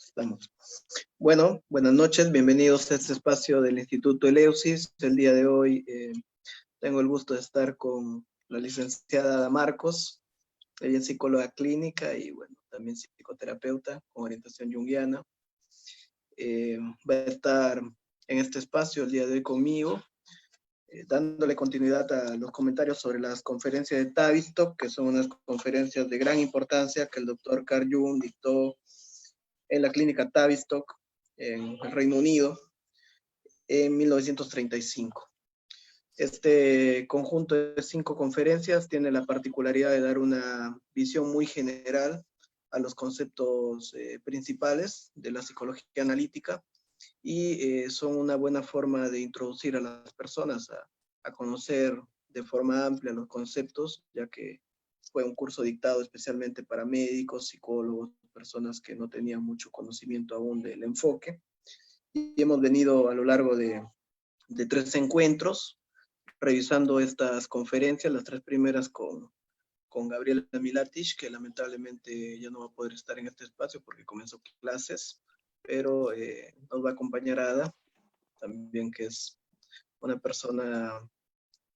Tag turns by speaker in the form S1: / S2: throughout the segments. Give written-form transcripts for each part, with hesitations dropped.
S1: Estamos. Bueno, buenas noches, bienvenidos a este espacio del Instituto Eleusis. El día de hoy tengo el gusto de estar con la licenciada Ada Marcos. Ella es psicóloga clínica y bueno, también psicoterapeuta con orientación junguiana. Va a estar en este espacio el día de hoy conmigo, dándole continuidad a los comentarios sobre las conferencias de Tavistock, que son unas conferencias de gran importancia que el doctor Carl Jung dictó en la clínica Tavistock, en el Reino Unido, en 1935. Este conjunto de 5 conferencias tiene la particularidad de dar una visión muy general a los conceptos principales de la psicología analítica y son una buena forma de introducir a las personas a conocer de forma amplia los conceptos, ya que fue un curso dictado especialmente para médicos, psicólogos, personas que no tenían mucho conocimiento aún del enfoque. Y hemos venido a lo largo de 3 encuentros, revisando estas conferencias, las 3 primeras con Gabriela Milatich, que lamentablemente ya no va a poder estar en este espacio porque comenzó clases, pero nos va a acompañar Ada, también que es una persona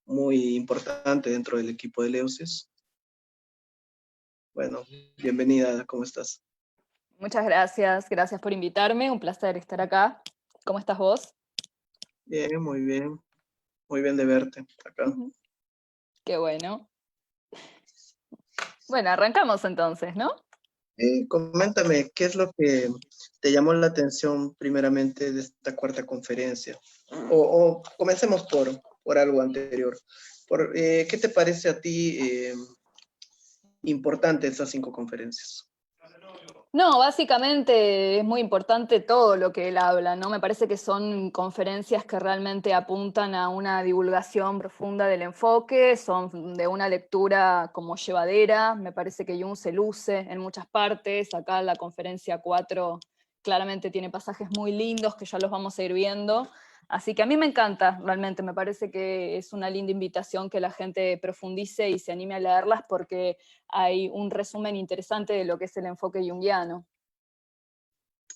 S1: muy importante dentro del equipo de Eleusis. Bueno, bienvenida, Ada, ¿cómo estás?
S2: Muchas gracias, gracias por invitarme, un placer estar acá. ¿Cómo estás vos?
S1: Bien, muy bien de verte acá.
S2: Qué bueno. Bueno, arrancamos entonces, ¿no?
S1: Coméntame, ¿qué es lo que te llamó la atención primeramente de esta 4ª conferencia? O comencemos por algo anterior. ¿Qué te parece a ti importante estas 5 conferencias?
S2: No, básicamente es muy importante todo lo que él habla, ¿no? Me parece que son conferencias que realmente apuntan a una divulgación profunda del enfoque, son de una lectura como llevadera, me parece que Jung se luce en muchas partes, acá la conferencia 4 claramente tiene pasajes muy lindos que ya los vamos a ir viendo, así que a mí me encanta realmente, me parece que es una linda invitación que la gente profundice y se anime a leerlas porque hay un resumen interesante de lo que es el enfoque junguiano.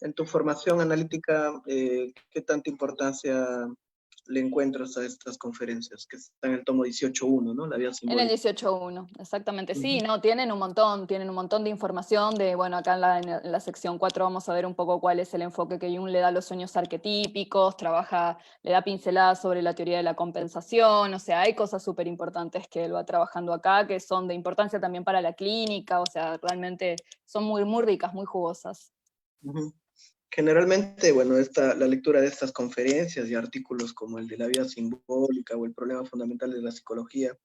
S1: En tu formación analítica, ¿qué tanta importancia le encuentras a estas conferencias? Que están en el tomo 18.1, ¿no? La vía
S2: En el
S1: simbólica.
S2: 18.1, exactamente. Sí, no, tienen un montón de información de, bueno, acá en la sección 4 vamos a ver un poco cuál es el enfoque que Jung le da a los sueños arquetípicos, le da pinceladas sobre la teoría de la compensación, o sea, hay cosas súper importantes que él va trabajando acá, que son de importancia también para la clínica, o sea, realmente son muy, muy ricas, muy jugosas.
S1: Generalmente, bueno, la lectura de estas conferencias y artículos como el de la vía simbólica o el problema fundamental de la psicología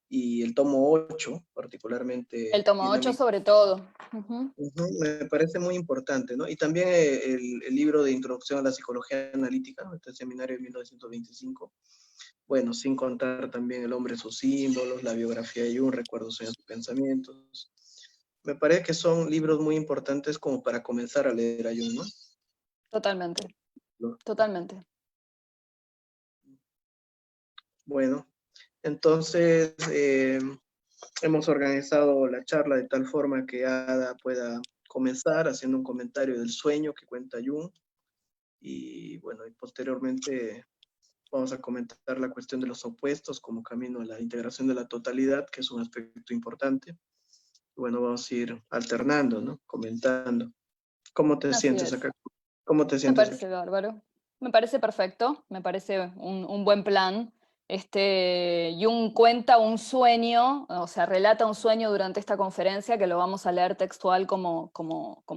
S1: y el tomo 8 particularmente
S2: El tomo
S1: tiene
S2: 8 sobre todo.
S1: me parece muy importante, ¿no? Y también el libro de Introducción a la Psicología Analítica, este seminario de 1925, bueno, sin contar también El hombre, sus símbolos, la biografía de Jung, Recuerdos, sueños y pensamientos. Me parece que son libros muy importantes como para comenzar a leer a Jung, ¿no?
S2: Totalmente, totalmente.
S1: Bueno, entonces hemos organizado la charla de tal forma que Ada pueda comenzar haciendo un comentario del sueño que cuenta Jung y bueno, y posteriormente vamos a comentar la cuestión de los opuestos como camino a la integración de la totalidad, que es un aspecto importante. Bueno, vamos a ir alternando, ¿no? Comentando. ¿Cómo te
S2: Así
S1: sientes
S2: es.
S1: acá? ¿Cómo te
S2: Me
S1: sientes aquí?
S2: parece bárbaro. Me parece perfecto, me parece un buen plan. Jung cuenta un sueño, o sea, relata un sueño durante esta conferencia, que lo vamos a leer textual como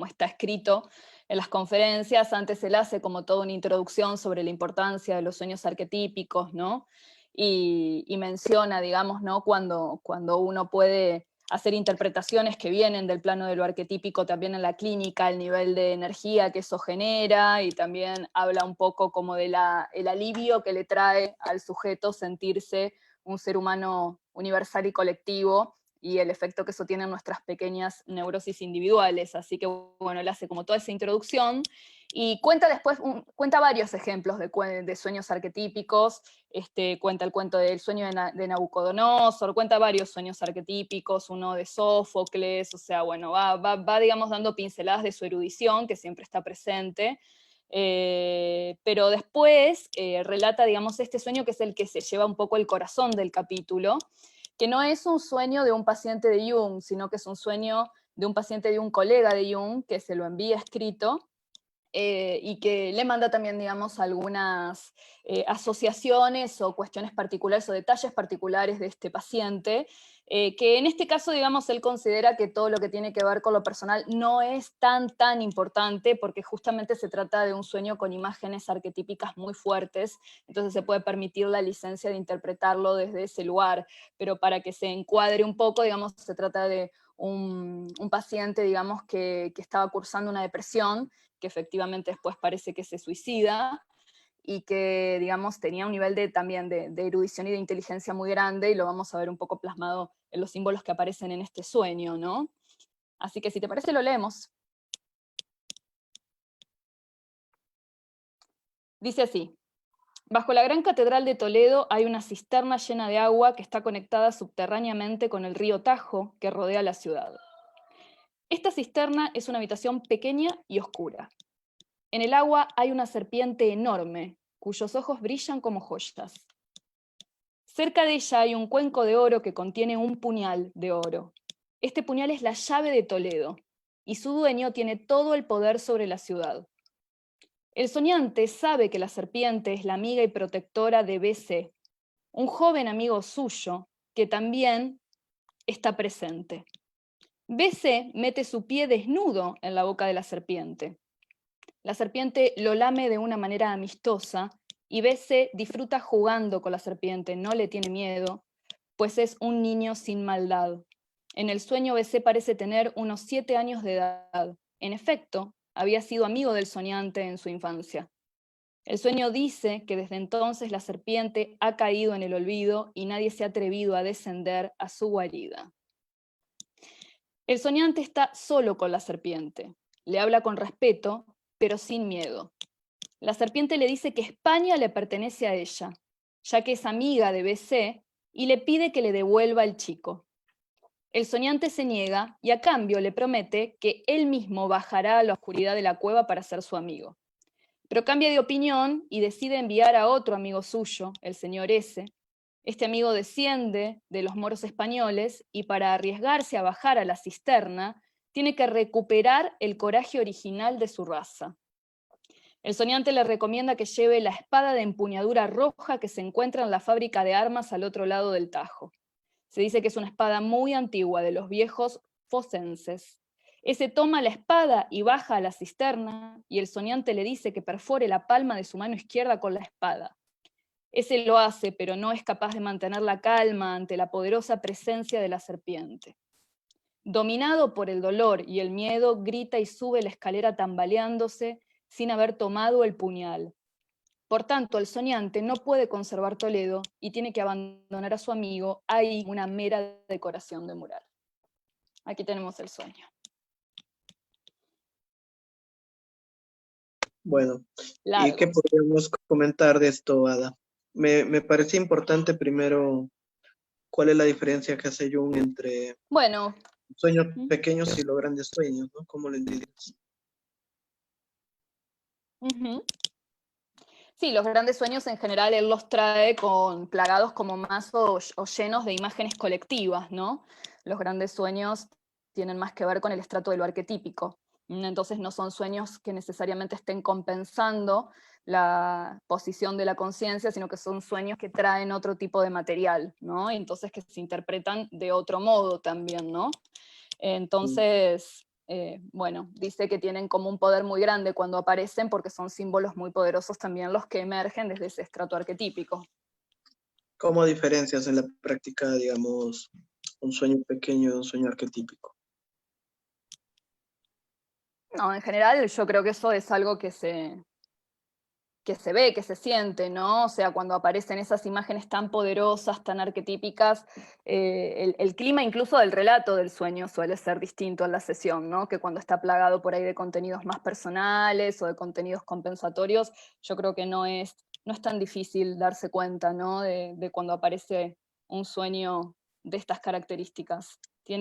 S2: está escrito en las conferencias. Antes él hace como toda una introducción sobre la importancia de los sueños arquetípicos, ¿no? Y menciona, digamos, ¿no? Cuando uno puede hacer interpretaciones que vienen del plano de lo arquetípico también en la clínica, el nivel de energía que eso genera, y también habla un poco como de el alivio que le trae al sujeto sentirse un ser humano universal y colectivo, y el efecto que eso tiene en nuestras pequeñas neurosis individuales. Así que, bueno, él hace como toda esa introducción y cuenta después, cuenta varios ejemplos de sueños arquetípicos, cuenta el cuento del sueño de Nabucodonosor, cuenta varios sueños arquetípicos, uno de Sófocles, o sea, bueno, va digamos, dando pinceladas de su erudición, que siempre está presente, pero después relata, digamos, este sueño que es el que se lleva un poco el corazón del capítulo, que no es un sueño de un paciente de Jung, sino que es un sueño de un paciente de un colega de Jung, que se lo envía escrito, y que le manda también, digamos, algunas asociaciones o cuestiones particulares o detalles particulares de este paciente, que en este caso, digamos, él considera que todo lo que tiene que ver con lo personal no es tan importante, porque justamente se trata de un sueño con imágenes arquetípicas muy fuertes, entonces se puede permitir la licencia de interpretarlo desde ese lugar, pero para que se encuadre un poco, digamos, se trata de un paciente, digamos, que estaba cursando una depresión, que efectivamente después parece que se suicida, y que, digamos, tenía un nivel también de erudición y de inteligencia muy grande, y lo vamos a ver un poco plasmado en los símbolos que aparecen en este sueño, ¿no? Así que si te parece lo leemos. Dice así: bajo la gran catedral de Toledo hay una cisterna llena de agua que está conectada subterráneamente con el río Tajo que rodea la ciudad. Esta cisterna es una habitación pequeña y oscura. En el agua hay una serpiente enorme, cuyos ojos brillan como joyas. Cerca de ella hay un cuenco de oro que contiene un puñal de oro. Este puñal es la llave de Toledo, y su dueño tiene todo el poder sobre la ciudad. El soñante sabe que la serpiente es la amiga y protectora de BC, un joven amigo suyo que también está presente. BC mete su pie desnudo en la boca de la serpiente. La serpiente lo lame de una manera amistosa y BC disfruta jugando con la serpiente, no le tiene miedo, pues es un niño sin maldad. En el sueño BC parece tener unos 7 años de edad. En efecto, había sido amigo del soñante en su infancia. El sueño dice que desde entonces la serpiente ha caído en el olvido y nadie se ha atrevido a descender a su guarida. El soñante está solo con la serpiente. Le habla con respeto, pero sin miedo. La serpiente le dice que España le pertenece a ella, ya que es amiga de BC, y le pide que le devuelva el chico. El soñante se niega y a cambio le promete que él mismo bajará a la oscuridad de la cueva para ser su amigo. Pero cambia de opinión y decide enviar a otro amigo suyo, el señor S. Este amigo desciende de los moros españoles y para arriesgarse a bajar a la cisterna, tiene que recuperar el coraje original de su raza. El soñante le recomienda que lleve la espada de empuñadura roja que se encuentra en la fábrica de armas al otro lado del Tajo. Se dice que es una espada muy antigua de los viejos focenses. Ese toma la espada y baja a la cisterna, y el soñante le dice que perfore la palma de su mano izquierda con la espada. Ese lo hace, pero no es capaz de mantener la calma ante la poderosa presencia de la serpiente. Dominado por el dolor y el miedo, grita y sube la escalera tambaleándose sin haber tomado el puñal. Por tanto, el soñante no puede conservar Toledo y tiene que abandonar a su amigo ahí, una mera decoración de mural. Aquí tenemos el sueño.
S1: Bueno, ¿y
S2: Largo.
S1: qué podríamos comentar de esto, Ada? Me parece importante primero cuál es la diferencia que hace Jung entre
S2: Bueno,
S1: sueños pequeños y los grandes sueños, ¿no? ¿Cómo lo entiendes?
S2: sí, los grandes sueños en general él los trae plagados como más o llenos de imágenes colectivas, ¿no? Los grandes sueños tienen más que ver con el estrato de lo arquetípico. Entonces no son sueños que necesariamente estén compensando la posición de la conciencia, sino que son sueños que traen otro tipo de material, ¿no? Y entonces que se interpretan de otro modo también, ¿no? Entonces, bueno, dice que tienen como un poder muy grande cuando aparecen porque son símbolos muy poderosos también los que emergen desde ese estrato arquetípico.
S1: ¿Cómo diferencias en la práctica, digamos, un sueño pequeño de un sueño arquetípico?
S2: No, en general yo creo que eso es algo que se que se ve, que se siente, ¿no? O sea, cuando aparecen esas imágenes tan poderosas, tan arquetípicas, el clima incluso del relato del sueño suele ser distinto en la sesión, ¿no? Que cuando está plagado por ahí de contenidos más personales o de contenidos compensatorios, yo creo que no es tan difícil darse cuenta, ¿no? De cuando aparece un sueño de estas características.
S1: Y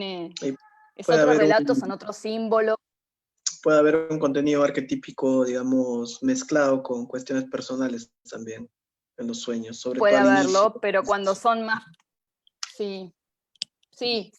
S2: Es
S1: puede
S2: otro
S1: haber
S2: relato, son otros símbolos.
S1: puede haber un contenido arquetípico, digamos, mezclado con cuestiones personales también en los sueños, sobre todo
S2: Puede
S1: al inicio.
S2: haberlo, pero cuando son más, sí, sí,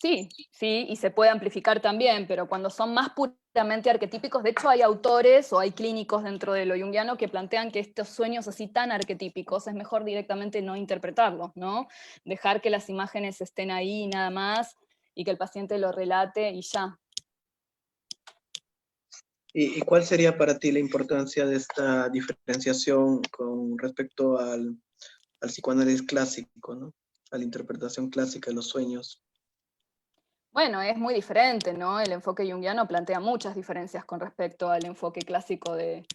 S2: y se puede amplificar también, pero cuando son más puramente arquetípicos, de hecho hay autores o hay clínicos dentro de lo junguiano que plantean que estos sueños así tan arquetípicos es mejor directamente no interpretarlos, ¿no? Dejar que las imágenes estén ahí nada más y que el paciente lo relate y ya.
S1: ¿Y cuál sería para ti la importancia de esta diferenciación con respecto al psicoanálisis clásico, ¿no? A la interpretación clásica de los sueños?
S2: Bueno, es muy diferente, ¿no? El enfoque junguiano plantea muchas diferencias con respecto al enfoque clásico del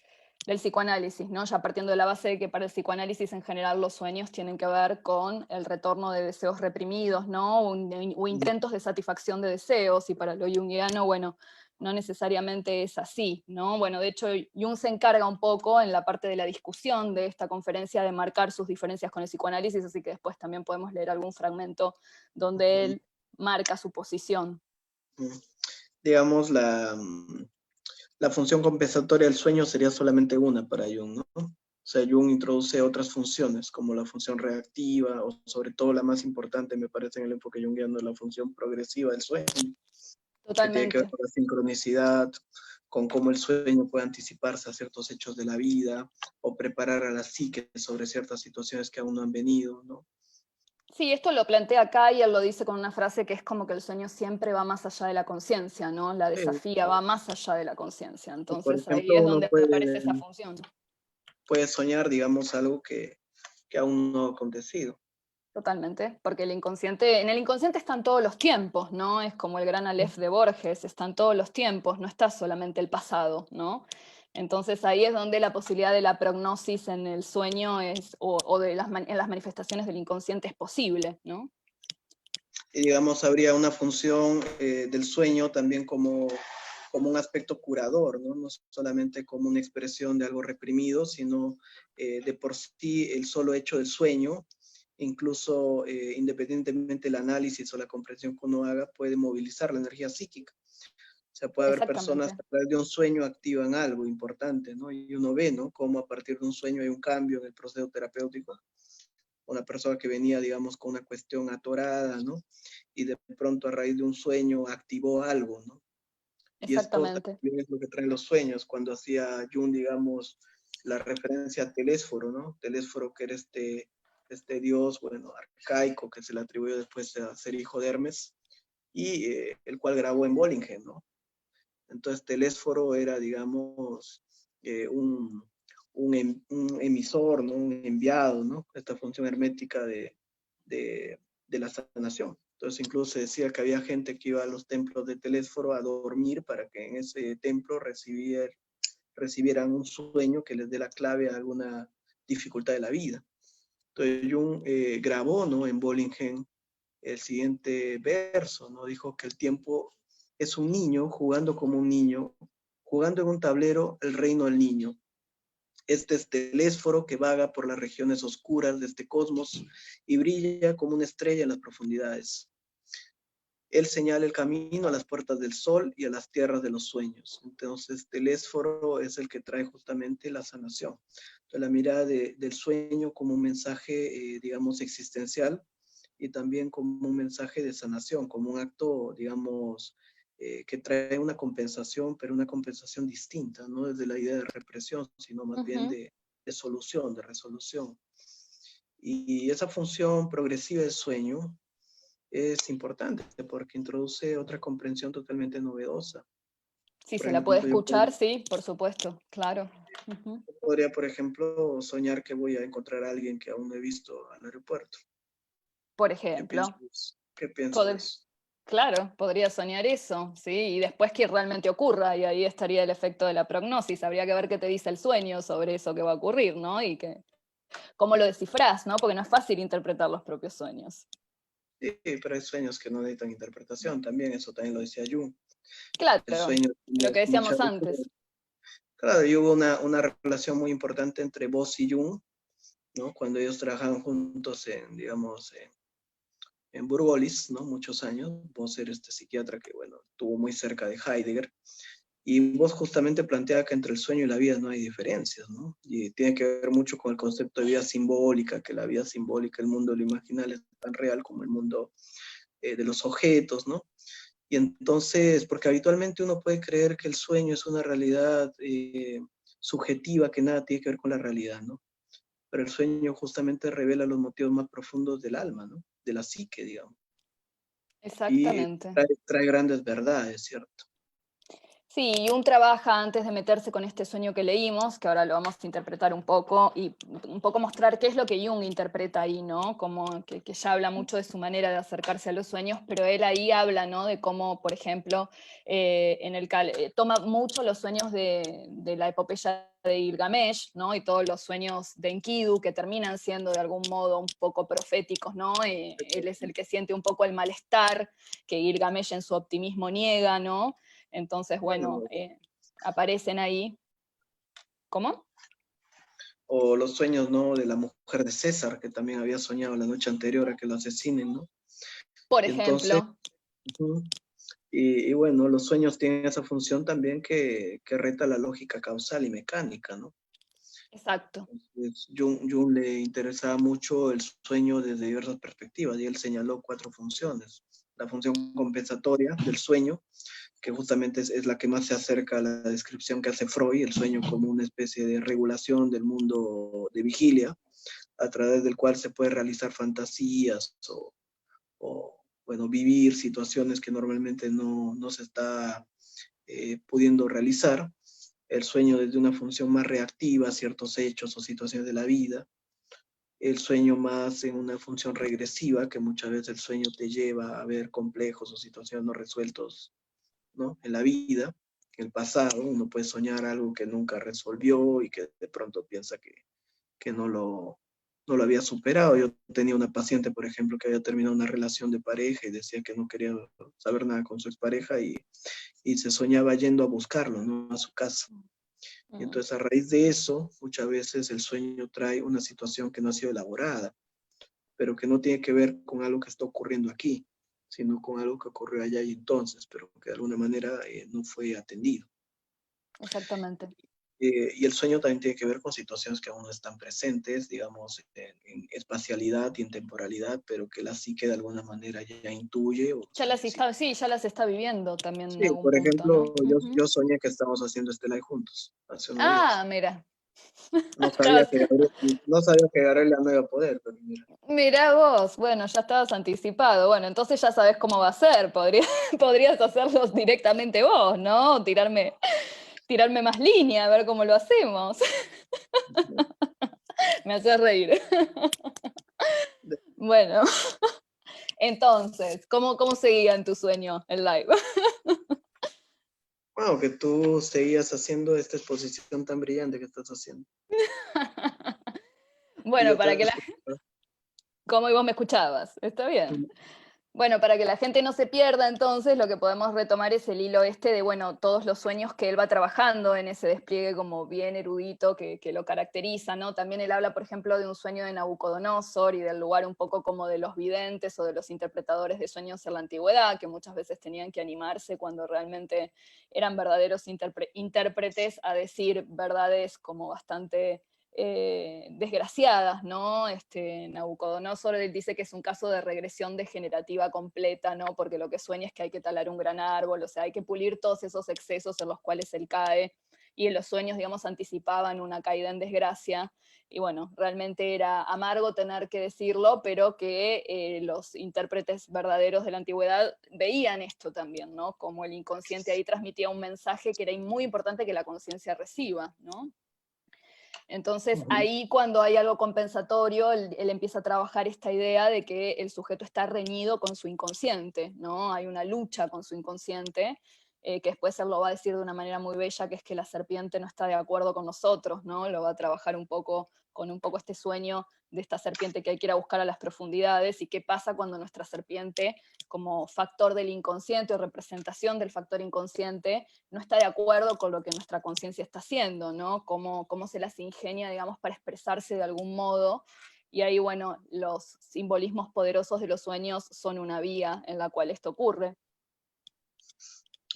S2: psicoanálisis, ¿no? Ya partiendo de la base de que para el psicoanálisis en general los sueños tienen que ver con el retorno de deseos reprimidos, ¿no? O intentos de satisfacción de deseos, y para lo junguiano, bueno, no necesariamente es así, ¿no? Bueno, de hecho, Jung se encarga un poco en la parte de la discusión de esta conferencia de marcar sus diferencias con el psicoanálisis, así que después también podemos leer algún fragmento donde él marca su posición.
S1: Digamos, la función compensatoria del sueño sería solamente una para Jung, ¿no? O sea, Jung introduce otras funciones, como la función reactiva, o sobre todo la más importante, me parece, en el enfoque junguiano, la función progresiva del sueño, que tiene que ver
S2: Totalmente.
S1: con la sincronicidad, con cómo el sueño puede anticiparse a ciertos hechos de la vida, o preparar a la psique sobre ciertas situaciones que aún no han venido, ¿no?
S2: Sí, esto lo plantea acá y él lo dice con una frase que es como que el sueño siempre va más allá de la conciencia, ¿no? La
S1: Sí.
S2: desafía, va más allá de la conciencia.
S1: Por
S2: Entonces ahí
S1: ejemplo,
S2: es
S1: uno
S2: donde aparece esa función.
S1: puede soñar, digamos, algo que aún no ha acontecido.
S2: Totalmente, porque en el inconsciente están todos los tiempos, ¿no? Es como el gran Aleph de Borges, están todos los tiempos, no está solamente el pasado, ¿no? Entonces ahí es donde la posibilidad de la prognosis en el sueño o de en las manifestaciones del inconsciente es posible, ¿no?
S1: Y digamos, habría una función del sueño también como un aspecto curador, ¿no? No solamente como una expresión de algo reprimido, sino de por sí el solo hecho del sueño, incluso independientemente del análisis o la comprensión que uno haga, puede movilizar la energía psíquica. O sea, puede haber personas
S2: Exactamente.
S1: que a través de un sueño activan algo importante, ¿no? Y uno ve, ¿no? Cómo a partir de un sueño hay un cambio en el proceso terapéutico. Una persona que venía, digamos, con una cuestión atorada, ¿no? Y de pronto a raíz de un sueño activó algo, ¿no? Y esto
S2: Exactamente.
S1: también es lo que traen los sueños, cuando hacía Jung, digamos, la referencia a Telésforo, ¿no? Telésforo que era este dios, bueno, arcaico, que se le atribuyó después a ser hijo de Hermes, y el cual grabó en Bollingen, ¿no? Entonces Telésforo era, digamos, un emisor, ¿no? Un enviado, ¿no? Esta función hermética de la sanación. Entonces incluso se decía que había gente que iba a los templos de Telésforo a dormir para que en ese templo recibieran un sueño que les dé la clave a alguna dificultad de la vida. Entonces Jung grabó, ¿no? En Bollingen el siguiente verso, ¿no? Dijo que el tiempo es un niño jugando como un niño, jugando en un tablero el reino del niño. Este es telésforo que vaga por las regiones oscuras de este cosmos y brilla como una estrella en las profundidades. Él señala el camino a las puertas del sol y a las tierras de los sueños. Entonces, telésforo es el que trae justamente la sanación. Entonces, la mirada del sueño como un mensaje, digamos, existencial, y también como un mensaje de sanación, como un acto, digamos, que trae una compensación, pero una compensación distinta, no desde la idea de represión, sino más bien
S2: Ujú.
S1: de solución, de resolución. Y esa función progresiva del sueño es importante porque introduce otra comprensión totalmente novedosa.
S2: Sí,
S1: Por
S2: se la puede
S1: ejemplo,
S2: escuchar, sí, por supuesto, claro. Ujú.
S1: podría, por ejemplo, soñar que voy a encontrar a alguien que aún no he visto al aeropuerto.
S2: Por
S1: ¿Qué pienso
S2: ejemplo,
S1: de eso? ¿Qué pienso de
S2: pod-
S1: eso?
S2: Claro, podría soñar eso, ¿sí? Y después que realmente ocurra, y ahí estaría el efecto de la prognosis. Habría que ver qué te dice el sueño sobre eso que va a ocurrir, ¿no? Y cómo lo descifrás, ¿no? Porque no es fácil interpretar los propios sueños.
S1: Sí, pero hay sueños que no necesitan interpretación también, eso también lo decía Jung. El
S2: Claro,
S1: sueño
S2: lo que
S1: muchas
S2: decíamos
S1: veces,
S2: antes.
S1: claro, y hubo una relación muy importante entre Boss y Jung, ¿no? Cuando ellos trabajaban juntos en, digamos, en Burgolis, ¿no? Muchos años. Boss era este psiquiatra que, bueno, estuvo muy cerca de Heidegger. Y vos justamente plantea que entre el sueño y la vida no hay diferencias, ¿no? Y tiene que ver mucho con el concepto de vida simbólica, que la vida simbólica, el mundo de lo imaginal es tan real como el mundo de los objetos, ¿no? Y entonces, porque habitualmente uno puede creer que el sueño es una realidad subjetiva que nada tiene que ver con la realidad, ¿no? Pero el sueño justamente revela los motivos más profundos del alma, ¿no? De la psique, digamos. Y
S2: Exactamente.
S1: trae grandes verdades, ¿cierto?
S2: Sí, Jung trabaja antes de meterse con este sueño que leímos, que ahora lo vamos a interpretar un poco y un poco mostrar qué es lo que Jung interpreta ahí, ¿no? Como que ya habla mucho de su manera de acercarse a los sueños, pero él ahí habla, ¿no? De cómo, por ejemplo, toma mucho los sueños de la epopeya de Gilgamesh, ¿no? Y todos los sueños de Enkidu que terminan siendo de algún modo un poco proféticos, ¿no? Él es el que siente un poco el malestar que Gilgamesh en su optimismo niega, ¿no? Entonces, bueno,
S1: Bueno,
S2: aparecen ahí. ¿Cómo?
S1: o los sueños, ¿no? De la mujer de César, que también había soñado la noche anterior a que lo asesinen, ¿no?
S2: Por
S1: Y entonces,
S2: ejemplo,
S1: uh, y bueno, los sueños tienen esa función también que reta la lógica causal y mecánica, ¿no?
S2: exacto.
S1: Entonces, Jung le interesaba mucho el sueño desde diversas perspectivas y él señaló cuatro funciones. La función compensatoria del sueño, que justamente es la que más se acerca a la descripción que hace Freud, el sueño como una especie de regulación del mundo de vigilia, a través del cual se puede realizar fantasías o bueno, vivir situaciones que normalmente no se está pudiendo realizar. El sueño desde una función más reactiva a ciertos hechos o situaciones de la vida. El sueño más en una función regresiva, que muchas veces el sueño te lleva a ver complejos o situaciones no resueltos, ¿no? En la vida, en el pasado, uno puede soñar algo que nunca resolvió y que de pronto piensa que no lo había superado. Yo tenía una paciente, por ejemplo, que había terminado una relación de pareja y decía que no quería saber nada con su expareja y se soñaba yendo a buscarlo, ¿no? A su casa. Y
S2: Mm,
S1: entonces a raíz de eso, muchas veces el sueño trae una situación que no ha sido elaborada, pero que no tiene que ver con algo que está ocurriendo aquí, sino con algo que ocurrió allá y entonces, pero que de alguna manera no fue atendido.
S2: exactamente.
S1: Y el sueño también tiene que ver con situaciones que aún no están presentes, digamos, en espacialidad y en temporalidad, pero que la psique de alguna manera ya intuye.
S2: Sí, ya las está viviendo también en
S1: Sí,
S2: algún
S1: por
S2: punto, ¿no?
S1: ejemplo,
S2: Ujú.
S1: yo soñé que estamos haciendo este live juntos hace unos
S2: Ah,
S1: días.
S2: mira.
S1: No sabía
S2: Estabas-
S1: que Gabriel, no sabía que Gabriel ya no iba a poder, pero mira.
S2: Mirá vos, bueno, ya estabas anticipado. Bueno, entonces ya sabes cómo va a ser. Podrías hacerlos directamente vos, ¿no? Tirarme más línea, a ver cómo lo hacemos. Me hace reír. Bueno, entonces, ¿cómo seguía en tu sueño el live?
S1: Wow, que tú seguías haciendo esta exposición tan brillante que estás haciendo. Y
S2: Bueno,
S1: yo
S2: para
S1: te
S2: que
S1: escucho.
S2: ¿cómo y vos me escuchabas? Está bien. Bueno, para que la gente no se pierda, entonces, lo que podemos retomar es el hilo este de, bueno, todos los sueños que él va trabajando en ese despliegue como bien erudito que lo caracteriza, ¿no? También él habla, por ejemplo, de un sueño de Nabucodonosor y del lugar un poco como de los videntes o de los interpretadores de sueños en la antigüedad, que muchas veces tenían que animarse cuando realmente eran verdaderos intérpretes a decir verdades como bastante desgraciadas, ¿no? Nabucodonosor dice que es un caso de regresión degenerativa completa, ¿no? Porque lo que sueña es que hay que talar un gran árbol, o sea, hay que pulir todos esos excesos en los cuales él cae, y en los sueños, digamos, anticipaban una caída en desgracia, y bueno, realmente era amargo tener que decirlo, pero que los intérpretes verdaderos de la antigüedad veían esto también, ¿no? Como el inconsciente ahí transmitía un mensaje que era muy importante que la conciencia reciba, ¿no? Entonces ahí cuando hay algo compensatorio, él empieza a trabajar esta idea de que el sujeto está reñido con su inconsciente, ¿no? Hay una lucha con su inconsciente, que después él lo va a decir de una manera muy bella, que es que la serpiente no está de acuerdo con nosotros, ¿no? Lo va a trabajar un poco con un poco este sueño de esta serpiente que hay que ir a buscar a las profundidades, y qué pasa cuando nuestra serpiente, como factor del inconsciente o representación del factor inconsciente, no está de acuerdo con lo que nuestra conciencia está haciendo, ¿no? Cómo se las ingenia, digamos, para expresarse de algún modo. Y ahí, bueno, los simbolismos poderosos de los sueños son una vía en la cual esto ocurre.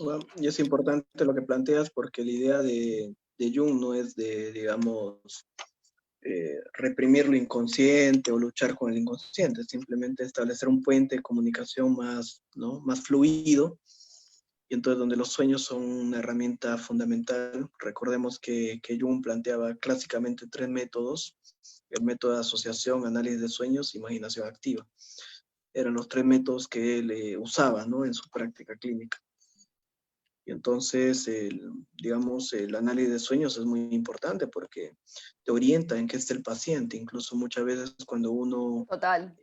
S1: Bueno, y es importante lo que planteas porque la idea de Jung no es de, digamos, reprimir lo inconsciente o luchar con el inconsciente, simplemente establecer un puente de comunicación más, ¿no? más fluido, y entonces donde los sueños son una herramienta fundamental. Recordemos que Jung planteaba clásicamente 3 métodos: el método de asociación, análisis de sueños, imaginación activa. Eran los 3 métodos que él usaba, ¿no? en su práctica clínica. Y entonces, digamos, el análisis de sueños es muy importante porque te orienta en qué está el paciente. Incluso muchas veces cuando uno
S2: Total.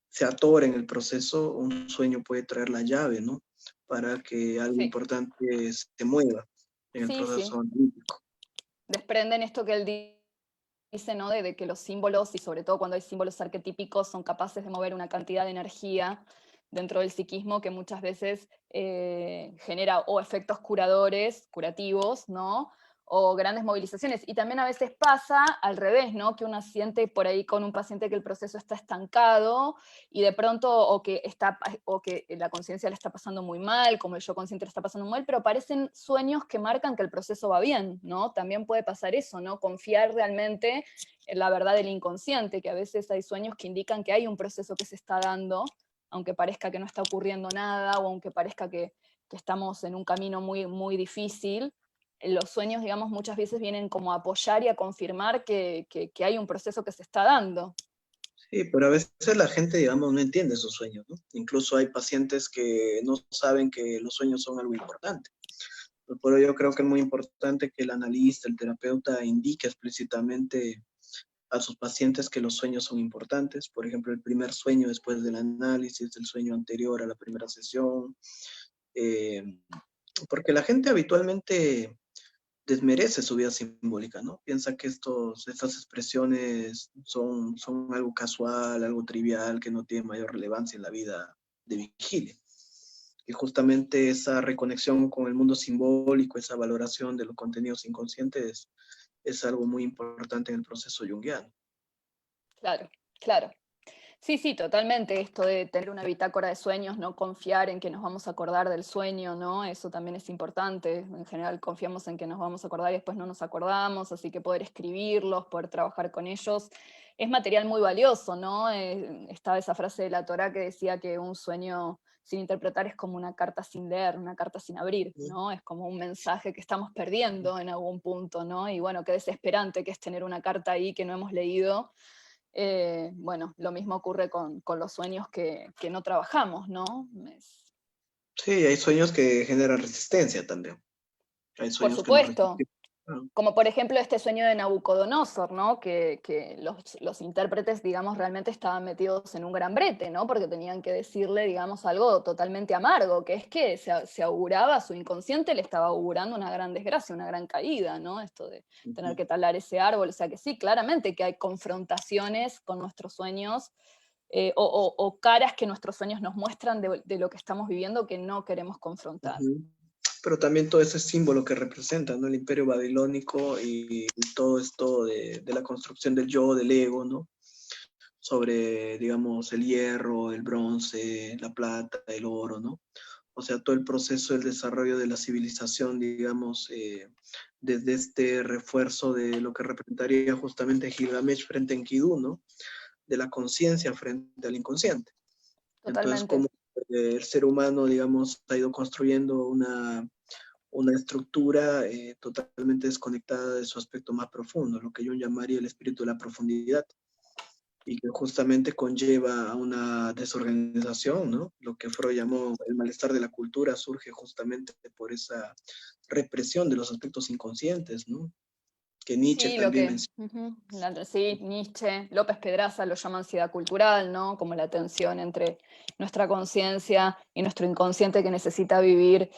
S1: se atora en el proceso, un sueño puede traer la llave, ¿no? Para que algo
S2: Sí,
S1: importante se mueva en el
S2: sí, sí.
S1: proceso analítico.
S2: Desprenden esto que él dice, ¿no? De que los símbolos, y sobre todo cuando hay símbolos arquetípicos, son capaces de mover una cantidad de energía dentro del psiquismo que muchas veces genera o efectos curadores, curativos, ¿no? O grandes movilizaciones. Y también a veces pasa al revés, ¿no? Que uno siente por ahí con un paciente que el proceso está estancado y de pronto, o que la conciencia le está pasando muy mal, como el yo consciente le está pasando muy mal, pero aparecen sueños que marcan que el proceso va bien, ¿no? También puede pasar eso, ¿no? Confiar realmente en la verdad del inconsciente, que a veces hay sueños que indican que hay un proceso que se está dando, aunque parezca que no está ocurriendo nada, o aunque parezca que estamos en un camino muy, muy difícil. Los sueños, digamos, muchas veces vienen como a apoyar y a confirmar que hay un proceso que se está dando.
S1: Sí, pero a veces la gente, digamos, no entiende sus sueños, ¿no? Incluso hay pacientes que no saben que los sueños son algo importante. Por ello yo creo que es muy importante que el analista, el terapeuta, indique explícitamente a sus pacientes que los sueños son importantes. Por ejemplo, el primer sueño después del análisis, el sueño anterior a la primera sesión, eh, porque la gente habitualmente desmerece su vida simbólica, ¿no? Piensa que estas expresiones son algo casual, algo trivial, que no tiene mayor relevancia en la vida de vigilia. Y justamente esa reconexión con el mundo simbólico, esa valoración de los contenidos inconscientes, es algo muy importante en el proceso junguiano.
S2: Claro, claro. Sí, sí, totalmente. Esto de tener una bitácora de sueños, no confiar en que nos vamos a acordar del sueño, ¿no? Eso también es importante. En general confiamos en que nos vamos a acordar y después no nos acordamos, así que poder escribirlos, poder trabajar con ellos, es material muy valioso, ¿no? Estaba esa frase de la Torá que decía que un sueño sin interpretar es como una carta sin leer, una carta sin abrir, ¿no? Es como un mensaje que estamos perdiendo en algún punto, ¿no? Y bueno, qué desesperante que es tener una carta ahí que no hemos leído. Bueno, lo mismo ocurre con los sueños que no trabajamos, ¿no?
S1: Sí, hay sueños que generan resistencia también. Hay
S2: Por
S1: sueños que no
S2: supuesto,
S1: resisten. Ah,
S2: como por ejemplo este sueño de Nabucodonosor, ¿no? Que los intérpretes, digamos, realmente estaban metidos en un gran brete, ¿no? Porque tenían que decirle, digamos, algo totalmente amargo, que es que se auguraba, su inconsciente le estaba augurando una gran desgracia, una gran caída, ¿no? Esto de tener que talar ese árbol, o sea que sí, claramente que hay confrontaciones con nuestros sueños, o caras que nuestros sueños nos muestran de lo que estamos viviendo que no queremos confrontar.
S1: pero también todo ese símbolo que representa, ¿no? El imperio babilónico y todo esto de la construcción del yo, del ego, ¿no? Sobre, digamos, el hierro, el bronce, la plata, el oro, ¿no? O sea, todo el proceso del desarrollo de la civilización, digamos, desde este refuerzo de lo que representaría justamente Gilgamesh frente a Enkidu, ¿no? De la conciencia frente al inconsciente. Entonces,
S2: Totalmente.
S1: como el ser humano, digamos, ha ido construyendo una estructura totalmente desconectada de su aspecto más profundo, lo que yo llamaría el espíritu de la profundidad, y que justamente conlleva a una desorganización, ¿no? Lo que Freud llamó el malestar de la cultura surge justamente por esa represión de los aspectos inconscientes, ¿no? que Nietzsche
S2: Sí,
S1: también menciona.
S2: sí, Nietzsche, López Pedraza lo llama ansiedad cultural, ¿no? Como la tensión entre nuestra conciencia y nuestro inconsciente que necesita vivir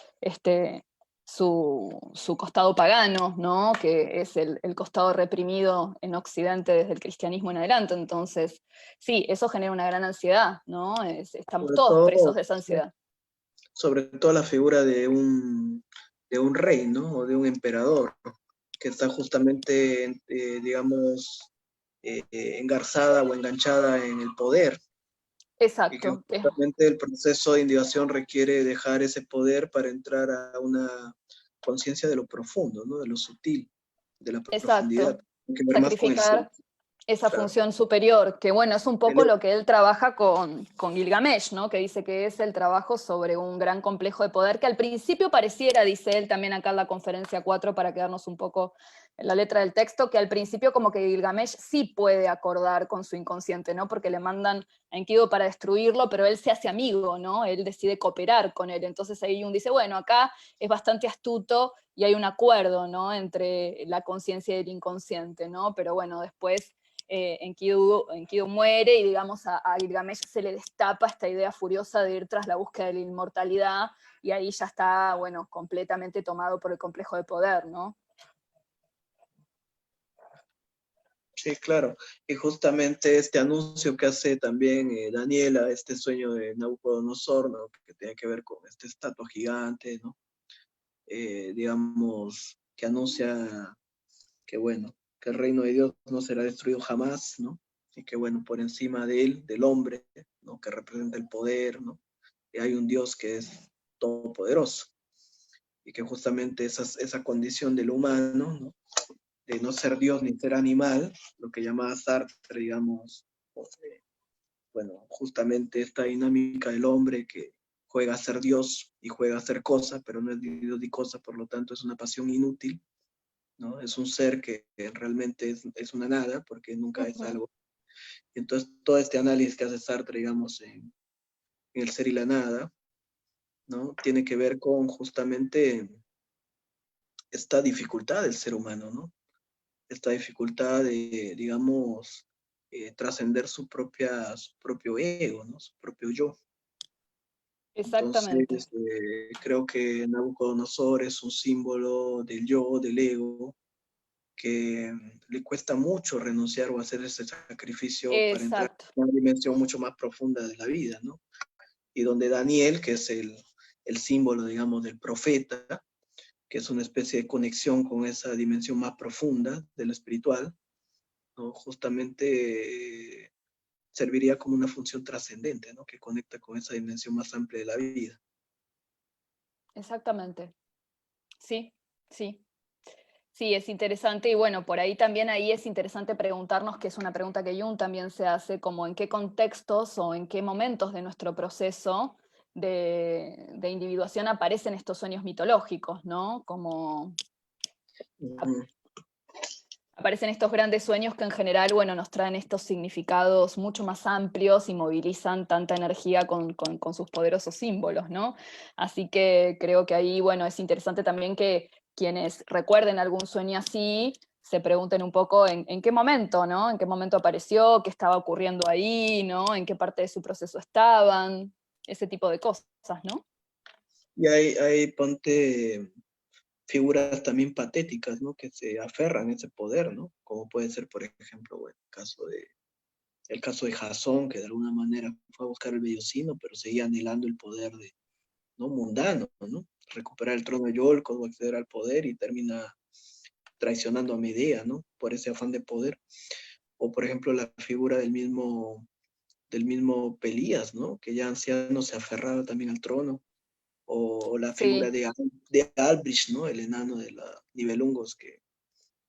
S2: su costado pagano, ¿no? Que es el costado reprimido en Occidente desde el cristianismo en adelante. Entonces, sí, eso genera una gran ansiedad, ¿no? Estamos
S1: Sobre
S2: todos presos
S1: todo,
S2: de esa
S1: sí,
S2: ansiedad.
S1: sobre todo la figura de un rey, ¿no? O de un emperador, ¿no? Que está justamente, digamos, engarzada o enganchada en el poder, y que
S2: Exacto.
S1: justamente el proceso de individuación requiere dejar ese poder para entrar a una conciencia de lo profundo, ¿no? De lo sutil, de la profundidad.
S2: Exacto.
S1: Tiene que ver más con el ser,
S2: Sacrificar esa
S1: claro.
S2: función superior, que bueno, es un poco
S1: El-
S2: lo que él trabaja con Gilgamesh, ¿no? Que dice que es el trabajo sobre un gran complejo de poder, que al principio pareciera, dice él también acá en la conferencia 4, para quedarnos un poco en la letra del texto, que al principio como que Gilgamesh sí puede acordar con su inconsciente, ¿no? Porque le mandan a Enkidu para destruirlo, pero él se hace amigo, ¿no? Él decide cooperar con él. Entonces ahí Jung dice, bueno, acá es bastante astuto y hay un acuerdo, ¿no? Entre la conciencia y el inconsciente, ¿no? Pero bueno, después Enkidu muere y digamos a Gilgamesh se le destapa esta idea furiosa de ir tras la búsqueda de la inmortalidad y ahí ya está, bueno, completamente tomado por el complejo de poder, ¿no?
S1: Sí, claro. Y justamente este anuncio que hace también Daniela, este sueño de Nabucodonosor, ¿no? Que tiene que ver con esta estatua gigante, ¿no? Digamos, que anuncia que, bueno, que el reino de Dios no será destruido jamás, ¿no? Y que, bueno, por encima de él, del hombre, ¿no? Que representa el poder, ¿no? Y hay un Dios que es todopoderoso. Y que justamente esa condición del humano, ¿no? De no ser Dios ni ser animal, lo que llamaba Sartre, digamos, bueno, justamente esta dinámica del hombre que juega a ser Dios y juega a ser cosa, pero no es ni Dios ni cosa, por lo tanto es una pasión inútil, ¿no? Es un ser que realmente es una nada, porque nunca es algo. Entonces, todo este análisis que hace Sartre, digamos, en el ser y la nada, ¿no? Tiene que ver con justamente esta dificultad del ser humano, ¿no? Esta dificultad de, digamos, trascender su propio ego, ¿no? Su propio yo. Entonces,
S2: Exactamente.
S1: creo que Nabucodonosor es un símbolo del yo, del ego, que le cuesta mucho renunciar o hacer ese sacrificio para entrar
S2: Exacto.
S1: en una dimensión mucho más profunda de la vida, ¿no? Y donde Daniel, que es el símbolo, digamos, del profeta, que es una especie de conexión con esa dimensión más profunda de lo espiritual, ¿no? Justamente serviría como una función trascendente, ¿no? Que conecta con esa dimensión más amplia de la vida.
S2: Exactamente. Sí, sí. Sí, es interesante y bueno, por ahí también ahí es interesante preguntarnos, que es una pregunta que Jung también se hace, como en qué contextos o en qué momentos de nuestro proceso de individuación aparecen estos sueños mitológicos, ¿no? Como
S1: Ujú.
S2: aparecen estos grandes sueños que en general, bueno, nos traen estos significados mucho más amplios y movilizan tanta energía con sus poderosos símbolos, ¿no? Así que creo que ahí, bueno, es interesante también que quienes recuerden algún sueño así, se pregunten un poco en qué momento, ¿no? En qué momento apareció, qué estaba ocurriendo ahí, ¿no? En qué parte de su proceso estaban, ese tipo de cosas, ¿no?
S1: Y hay, ponte, figuras también patéticas, ¿no? Que se aferran a ese poder, ¿no? Como puede ser, por ejemplo, bueno, el caso de Jasón, que de alguna manera fue a buscar el vellocino, pero seguía anhelando el poder de, ¿no? Mundano, ¿no? Recuperar el trono de Yolkos o acceder al poder y termina traicionando a Medea, ¿no? Por ese afán de poder. O, por ejemplo, la figura del mismo Pelías, ¿no? Que ya anciano se aferraba también al trono. O la figura
S2: Sí,
S1: de Albrich, ¿no? El enano de la Nibelungos, que,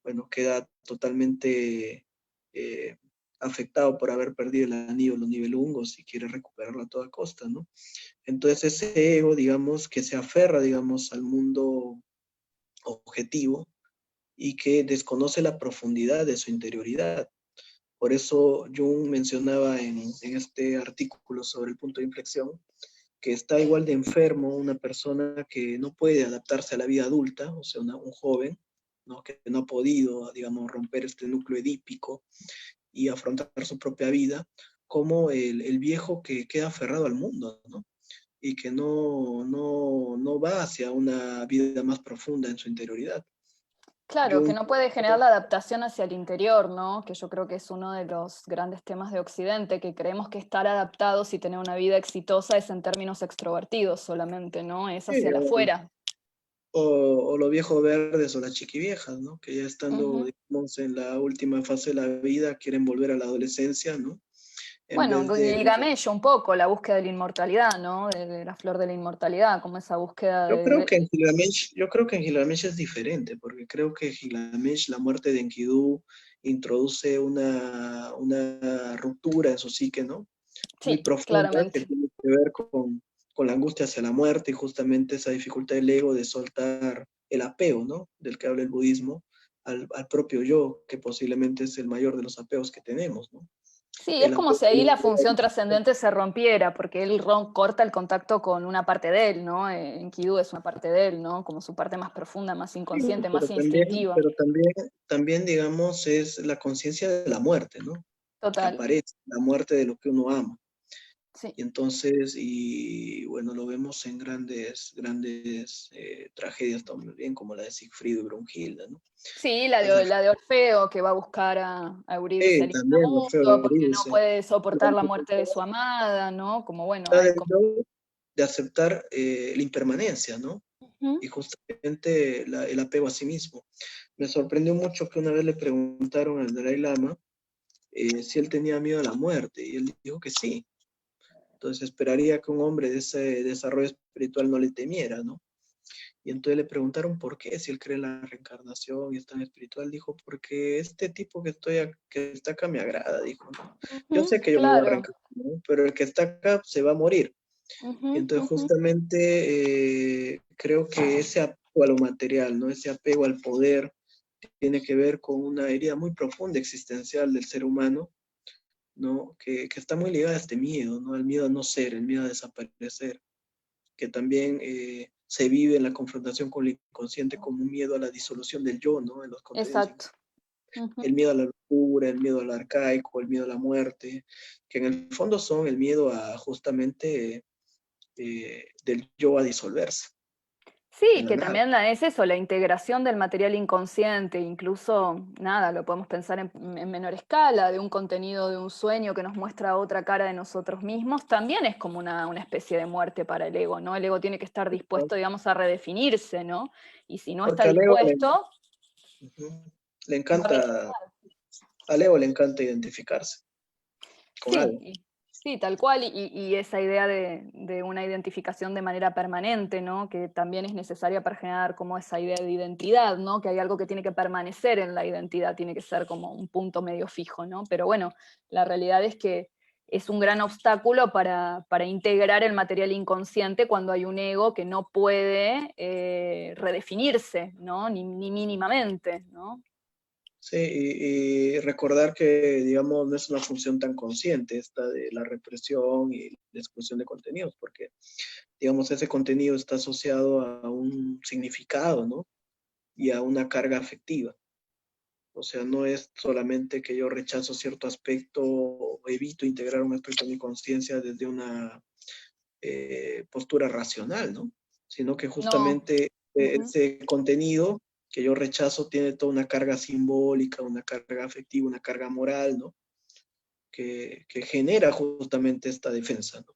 S1: bueno, queda totalmente eh, afectado por haber perdido el anillo de los Nibelungos y quiere recuperarlo a toda costa, ¿no? Entonces ese ego, digamos, que se aferra, digamos, al mundo objetivo y que desconoce la profundidad de su interioridad. Por eso Jung mencionaba en este artículo sobre el punto de inflexión que está igual de enfermo una persona que no puede adaptarse a la vida adulta, o sea, un joven, ¿no? Que no ha podido, digamos, romper este núcleo edípico y afrontar su propia vida, como el viejo que queda aferrado al mundo, ¿no? Y que no va hacia una vida más profunda en su interioridad.
S2: Claro, que
S1: Jung,
S2: no puede generar la adaptación hacia el interior, ¿no? Que yo creo que es uno de los grandes temas de Occidente, que creemos que estar adaptados y tener una vida exitosa es en términos extrovertidos solamente, ¿no? Es
S1: sí,
S2: hacia el afuera.
S1: o los viejos verdes o las chiquiviejas, ¿no? Que ya estando,
S2: Ujú.
S1: digamos, en la última fase de la vida quieren volver a la adolescencia, ¿no? En
S2: Bueno,
S1: vez de...
S2: Gilgamesh un poco, la búsqueda de la inmortalidad, ¿no? De la flor de la inmortalidad, como esa búsqueda
S1: Yo creo que en Gilgamesh es diferente, porque creo que Gilgamesh, la muerte de Enkidu, introduce una ruptura en su psique, ¿no? Muy
S2: Sí,
S1: profunda, que
S2: claramente.
S1: tiene que ver con la angustia hacia la muerte y justamente esa dificultad del ego de soltar el apego, ¿no? Del que habla el budismo, al propio yo, que posiblemente es el mayor de los apeos que tenemos, ¿no?
S2: Sí, es
S1: El
S2: como
S1: apego
S2: si ahí la función trascendente se rompiera, porque él corta el contacto con una parte de él, ¿no? Enkidu es una parte de él, ¿no? Como su parte más profunda, más inconsciente,
S1: pero
S2: más
S1: también,
S2: instintiva.
S1: pero también, también, digamos, es la conciencia de la muerte, ¿no? Que
S2: Total,
S1: aparece, la muerte de lo que uno ama.
S2: sí.
S1: Y entonces, y bueno, lo vemos en grandes tragedias también, como la de Siegfried y Brunhilde, ¿no?
S2: Sí,
S1: Entonces,
S2: la de Orfeo, que va a buscar a Eurídice al
S1: también Orfeo
S2: inframundo porque no
S1: Eurídice,
S2: puede soportar la muerte de su amada, ¿no? Como bueno,
S1: la
S2: hay
S1: del
S2: como...
S1: yo de aceptar la impermanencia, ¿no?
S2: Ujú.
S1: Y justamente el apego a sí mismo. Me sorprendió mucho que una vez le preguntaron al Dalai Lama si él tenía miedo a la muerte, y él dijo que sí. Entonces esperaría que un hombre de ese desarrollo espiritual no le temiera, ¿no? Y entonces le preguntaron por qué, si él cree en la reencarnación y es tan espiritual, dijo, porque este tipo que está acá me agrada, dijo, ¿no? Yo
S2: Ujú,
S1: sé que yo me voy a
S2: claro.
S1: reencarnar, ¿no? Pero el que está acá se va a morir.
S2: Ujú,
S1: Y entonces
S2: ujú.
S1: justamente creo que ese apego a lo material, ¿no? Ese apego al poder tiene que ver con una herida muy profunda existencial del ser humano, ¿no? Que está muy ligada a este miedo, ¿no? El miedo a no ser, el miedo a desaparecer, que también se vive en la confrontación con el inconsciente como un miedo a la disolución del yo, ¿no? En los contenidos,
S2: Exacto. Ujú.
S1: el miedo a la locura, el miedo al arcaico, el miedo a la muerte, que en el fondo son el miedo a justamente del yo a disolverse
S2: Sí,
S1: en la
S2: que
S1: nada.
S2: también es eso, la integración del material inconsciente, incluso, nada, lo podemos pensar en menor escala, de un contenido de un sueño que nos muestra otra cara de nosotros mismos, también es como una especie de muerte para el ego, ¿no? El ego tiene que estar dispuesto, digamos, a redefinirse, ¿no? Y si no está
S1: Porque
S2: dispuesto,
S1: ujú, le
S2: va a
S1: encanta, al ego le encanta identificarse con
S2: sí,
S1: algo.
S2: sí, tal cual, y esa idea de una identificación de manera permanente, ¿no? Que también es necesaria para generar como esa idea de identidad, ¿no? Que hay algo que tiene que permanecer en la identidad, tiene que ser como un punto medio fijo, ¿no? Pero bueno, la realidad es que es un gran obstáculo para integrar el material inconsciente cuando hay un ego que no puede redefinirse, ¿no? Ni mínimamente, ¿no?
S1: Sí, y recordar que, digamos, no es una función tan consciente esta de la represión y la exclusión de contenidos, porque, digamos, ese contenido está asociado a un significado, ¿no? Y a una carga afectiva. O sea, no es solamente que yo rechazo cierto aspecto o evito integrar un aspecto de mi conciencia desde una postura racional, ¿no? Sino que
S2: No.
S1: justamente
S2: Ujú.
S1: ese contenido que yo rechazo tiene toda una carga simbólica, una carga afectiva, una carga moral, ¿no? Que genera justamente esta defensa, ¿no?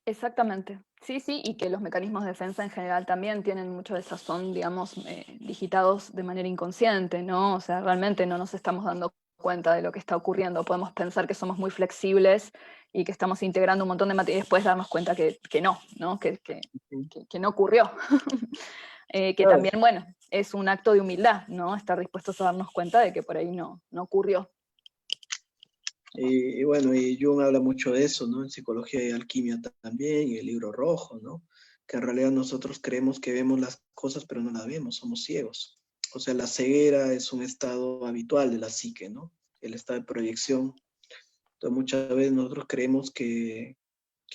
S2: Exactamente. Sí, sí, y que los mecanismos de defensa en general también tienen mucho de esas, son, digamos, digitados de manera inconsciente, ¿no? O sea, realmente no nos estamos dando cuenta de lo que está ocurriendo. Podemos pensar que somos muy flexibles y que estamos integrando un montón de materia y después darnos cuenta que no, ¿no? Que no ocurrió. Que
S1: Claro.
S2: también, bueno, es un acto de humildad, ¿no? Estar dispuestos a darnos cuenta de que por ahí no ocurrió.
S1: Y bueno, y Jung habla mucho de eso, ¿no? En Psicología y Alquimia también, y el Libro Rojo, ¿no? Que en realidad nosotros creemos que vemos las cosas, pero no las vemos, somos ciegos. O sea, la ceguera es un estado habitual de la psique, ¿no? El estado de proyección. Entonces, muchas veces nosotros creemos que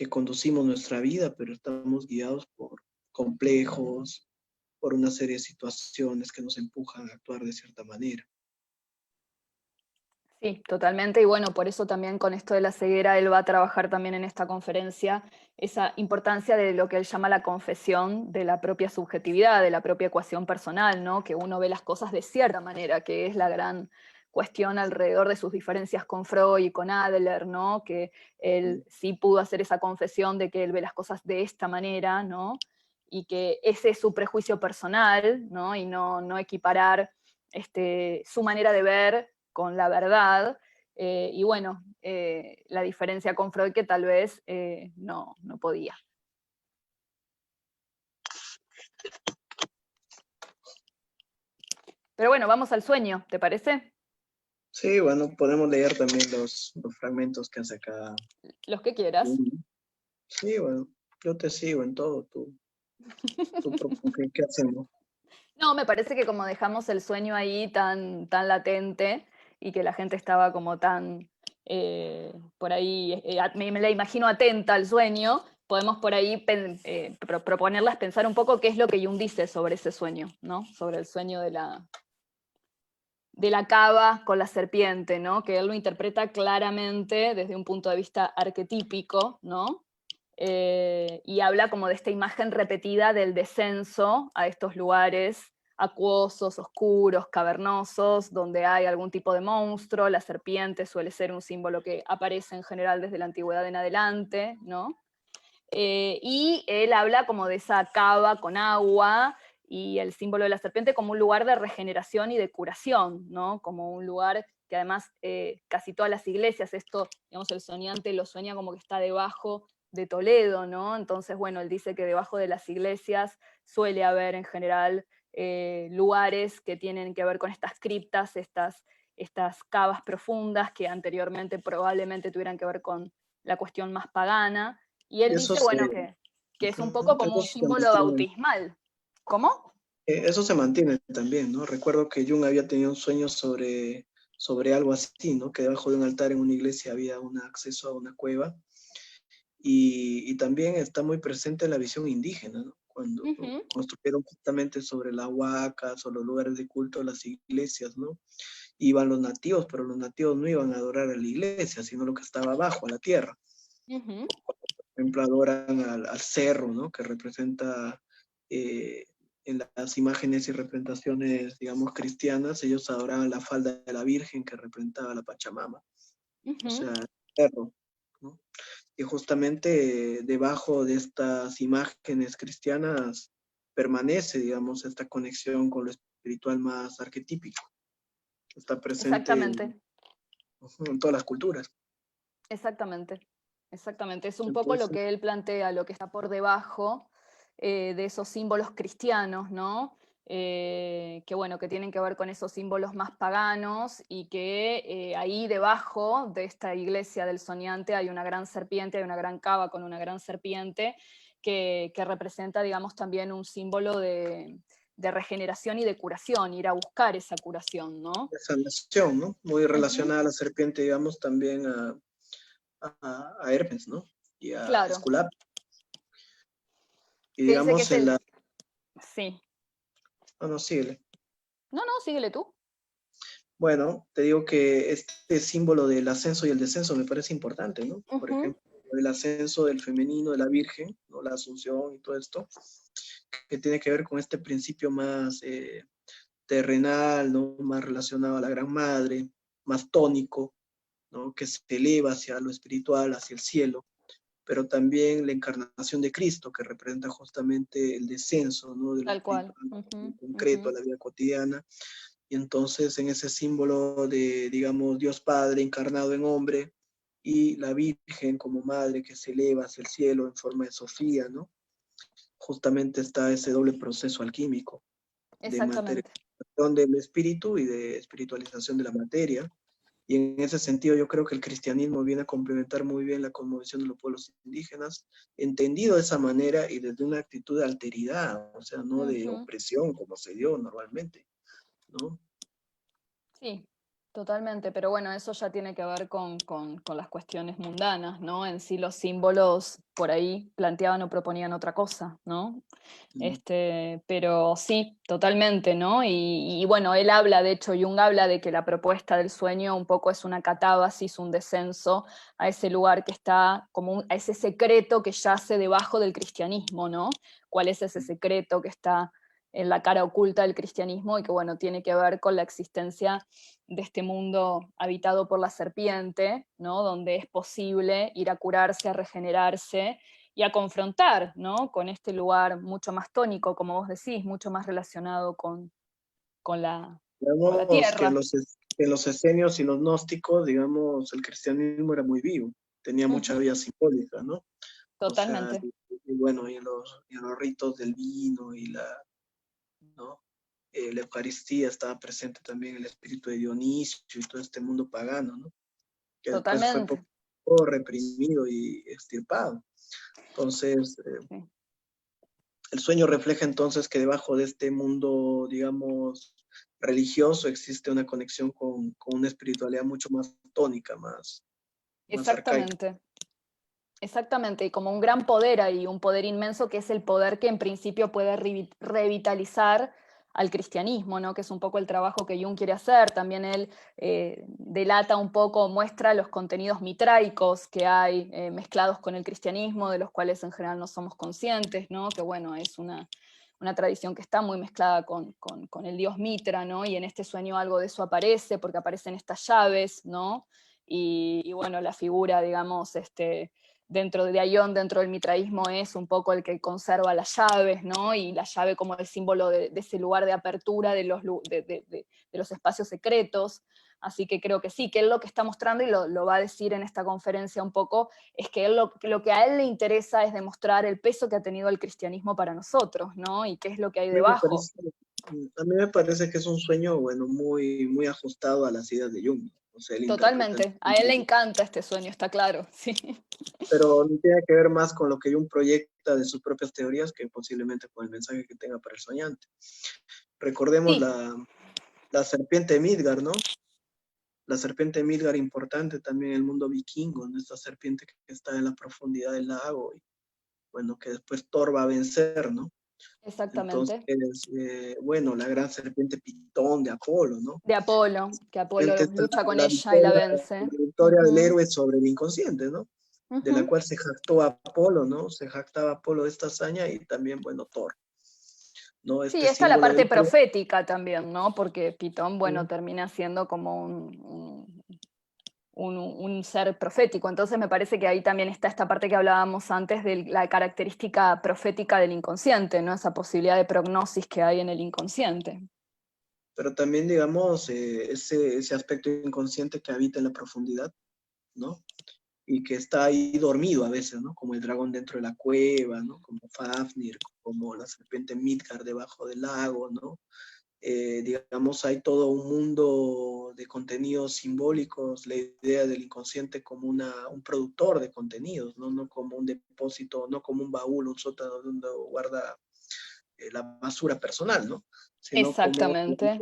S1: conducimos nuestra vida, pero estamos guiados por complejos, por una serie de situaciones que nos empujan a actuar de cierta manera.
S2: Sí, totalmente. Y bueno, por eso también con esto de la ceguera, él va a trabajar también en esta conferencia esa importancia de lo que él llama la confesión de la propia subjetividad, de la propia ecuación personal, ¿no? Que uno ve las cosas de cierta manera, que es la gran cuestión alrededor de sus diferencias con Freud y con Adler, ¿no? Que él sí pudo hacer esa confesión de que él ve las cosas de esta manera, ¿no? Y que ese es su prejuicio personal, ¿no? Y no equiparar su manera de ver con la verdad, y bueno, la diferencia con Freud que tal vez no podía. Pero bueno, vamos al sueño, ¿te parece?
S1: Sí, bueno, podemos leer también los fragmentos que hace acá.
S2: Los que quieras.
S1: Sí, bueno, yo te sigo en todo, ¿qué hacemos?
S2: No, me parece que como dejamos el sueño ahí tan, tan latente y que la gente estaba como tan por ahí, me la imagino atenta al sueño, podemos por ahí proponerlas pensar un poco qué es lo que Jung dice sobre ese sueño, ¿no? Sobre el sueño de la cava con la serpiente, ¿no? Que él lo interpreta claramente desde un punto de vista arquetípico, ¿no? Y habla como de esta imagen repetida del descenso a estos lugares acuosos, oscuros, cavernosos, donde hay algún tipo de monstruo. La serpiente suele ser un símbolo que aparece en general desde la antigüedad en adelante, ¿no? Y él habla como de esa cava con agua y el símbolo de la serpiente como un lugar de regeneración y de curación, ¿no? Como un lugar que además casi todas las iglesias, esto, digamos, el soñante lo sueña como que está debajo de Toledo, ¿no? Entonces, bueno, él dice que debajo de las iglesias suele haber en general lugares que tienen que ver con estas criptas, estas cavas profundas que anteriormente probablemente tuvieran que ver con la cuestión más pagana, y él
S1: Eso
S2: dice,
S1: se,
S2: bueno, que es un poco como
S1: eso
S2: un
S1: se
S2: símbolo
S1: mantiene.
S2: bautismal. ¿Cómo?
S1: Eso se mantiene también, ¿no? Recuerdo que Jung había tenido un sueño sobre algo así, ¿no? Que debajo de un altar en una iglesia había un acceso a una cueva, y también está muy presente la visión indígena, ¿no? Cuando construyeron justamente sobre las huacas o los lugares de culto de las iglesias, ¿no? Iban los nativos, pero los nativos no iban a adorar a la iglesia, sino lo que estaba abajo, a la tierra. Por ejemplo, adoran al cerro, ¿no? Que representa, en las imágenes y representaciones, digamos, cristianas, ellos adoraban la falda de la Virgen que representaba la Pachamama, o sea, el cerro, ¿no? Y justamente debajo de estas imágenes cristianas permanece, digamos, esta conexión con lo espiritual más arquetípico, que está presente
S2: Exactamente,
S1: en todas las culturas.
S2: exactamente, exactamente. Es un poco lo
S1: Entonces,
S2: que él plantea, lo que está por debajo de esos símbolos cristianos, ¿no? Que bueno, que tienen que ver con esos símbolos más paganos y que ahí debajo de esta iglesia del soñante hay una gran serpiente, hay una gran cava con una gran serpiente que representa, digamos, también un símbolo de regeneración y de curación, ir a buscar esa curación, ¿no?
S1: esa nación, ¿no? Muy
S2: Ujú,
S1: relacionada a la serpiente, digamos, también a Hermes, ¿no? Y a
S2: claro,
S1: Esculap. Y
S2: que dice que
S1: digamos
S2: es
S1: en
S2: el...
S1: la...
S2: Sí.
S1: No, no, síguele.
S2: No, síguele tú.
S1: Bueno, te digo que este símbolo del ascenso y el descenso me parece importante, ¿no? Por
S2: Ujú,
S1: ejemplo, el ascenso del femenino, de la Virgen, ¿no? La asunción y todo esto, que tiene que ver con este principio más terrenal, ¿no? Más relacionado a la Gran Madre, más tónico, ¿no? Que se eleva hacia lo espiritual, hacia el cielo, pero también la encarnación de Cristo, que representa justamente el descenso, ¿no? De lo
S2: tal cual.
S1: espiritual
S2: Ujú,
S1: en concreto a
S2: ujú.
S1: la vida cotidiana. Y entonces en ese símbolo de, digamos, Dios Padre encarnado en hombre y la Virgen como madre que se eleva hacia el cielo en forma de Sofía, ¿no? Justamente está ese doble proceso alquímico de
S2: Exactamente.
S1: materialización del espíritu y de espiritualización de la materia. Y en ese sentido yo creo que el cristianismo viene a complementar muy bien la cosmovisión de los pueblos indígenas, entendido de esa manera y desde una actitud de alteridad, o sea, no de
S2: Ujú,
S1: opresión como se dio normalmente, ¿no?
S2: sí, Totalmente, pero bueno, eso ya tiene que ver con las cuestiones mundanas, ¿no? En sí los símbolos por ahí planteaban o proponían otra cosa, ¿no?
S1: Mm.
S2: Pero sí, totalmente, ¿no? Y bueno, él habla, de hecho, Jung habla de que la propuesta del sueño un poco es una catábasis, un descenso a ese lugar que está como a ese secreto que yace debajo del cristianismo, ¿no? ¿Cuál es ese secreto que está en la cara oculta del cristianismo y que, bueno, tiene que ver con la existencia de este mundo habitado por la serpiente, ¿no? Donde es posible ir a curarse, a regenerarse y a confrontar, ¿no? Con este lugar mucho más tónico, como vos decís, mucho más relacionado con con la
S1: Digamos que
S2: tierra.
S1: que los esenios y los gnósticos, digamos, el cristianismo era muy vivo, tenía mucha
S2: Ujú,
S1: vida simbólica, ¿no? O sea,
S2: totalmente,
S1: y bueno, y los ritos del vino y ¿no? La Eucaristía estaba presente también el espíritu de Dionisio y todo este mundo pagano, ¿no? Que después fue
S2: totalmente.
S1: poco a poco reprimido y extirpado. Entonces,
S2: Sí.
S1: el sueño refleja entonces que debajo de este mundo, digamos, religioso existe una conexión con una espiritualidad mucho más tónica, más arcaica.
S2: Exactamente. Exactamente, y como un gran poder ahí, un poder inmenso que es el poder que en principio puede revitalizar al cristianismo, ¿no? Que es un poco el trabajo que Jung quiere hacer. También él delata un poco, muestra los contenidos mitraicos que hay mezclados con el cristianismo, de los cuales en general no somos conscientes, ¿no? Que bueno, es una tradición que está muy mezclada con el dios Mitra, ¿no? Y en este sueño algo de eso aparece, porque aparecen estas llaves, ¿no? Y bueno, la figura, digamos, dentro de Aion, dentro del mitraísmo, es un poco el que conserva las llaves, ¿no? Y la llave como el símbolo de ese lugar de apertura de los espacios secretos. Así que creo que sí, que él lo que está mostrando, y lo va a decir en esta conferencia un poco, es que lo que a él le interesa es demostrar el peso que ha tenido el cristianismo para nosotros, ¿no? Y qué es lo que hay
S1: A mí me
S2: debajo.
S1: parece, a mí me parece que es un sueño, bueno, muy ajustado a las ideas de Jung. O sea, él interpreta,
S2: Totalmente. A él le encanta este sueño, está claro, sí.
S1: pero tiene que ver más con lo que Jung proyecta de sus propias teorías que posiblemente con el mensaje que tenga para el soñante. Recordemos
S2: Sí,
S1: la serpiente de Midgard, ¿no? La serpiente de Midgard importante también en el mundo vikingo, ¿no? Esta serpiente que está en la profundidad del lago y bueno, que después Thor va a vencer, ¿no? Entonces,
S2: exactamente.
S1: bueno, la gran serpiente Pitón de Apolo, ¿no?
S2: De Apolo, que Apolo
S1: Esta es
S2: lucha con
S1: la
S2: ella y la
S1: la
S2: vence.
S1: victoria del
S2: Ujú,
S1: héroe sobre el inconsciente, ¿no? De la
S2: ujú.
S1: cual se jactó Apolo, ¿no? Se jactaba Apolo de esta hazaña y también, bueno, Thor, ¿no?
S2: Sí,
S1: Este
S2: está la
S1: símbolo
S2: parte
S1: del trueno.
S2: profética también, ¿no? Porque Pitón, bueno, termina siendo como un ser profético. Entonces me parece que ahí también está esta parte que hablábamos antes de la característica profética del inconsciente, ¿no? Esa posibilidad de prognosis que hay en el inconsciente.
S1: Pero también, digamos, ese aspecto inconsciente que habita en la profundidad, ¿no? Y que está ahí dormido a veces, ¿no? Como el dragón dentro de la cueva, ¿no? Como Fafnir, como la serpiente Midgard debajo del lago, ¿no? Digamos, hay todo un mundo de contenidos simbólicos, la idea del inconsciente como un productor de contenidos, ¿no? No como un depósito, no como un baúl, un sótano donde guarda la basura personal, ¿no? Sino como
S2: Exactamente.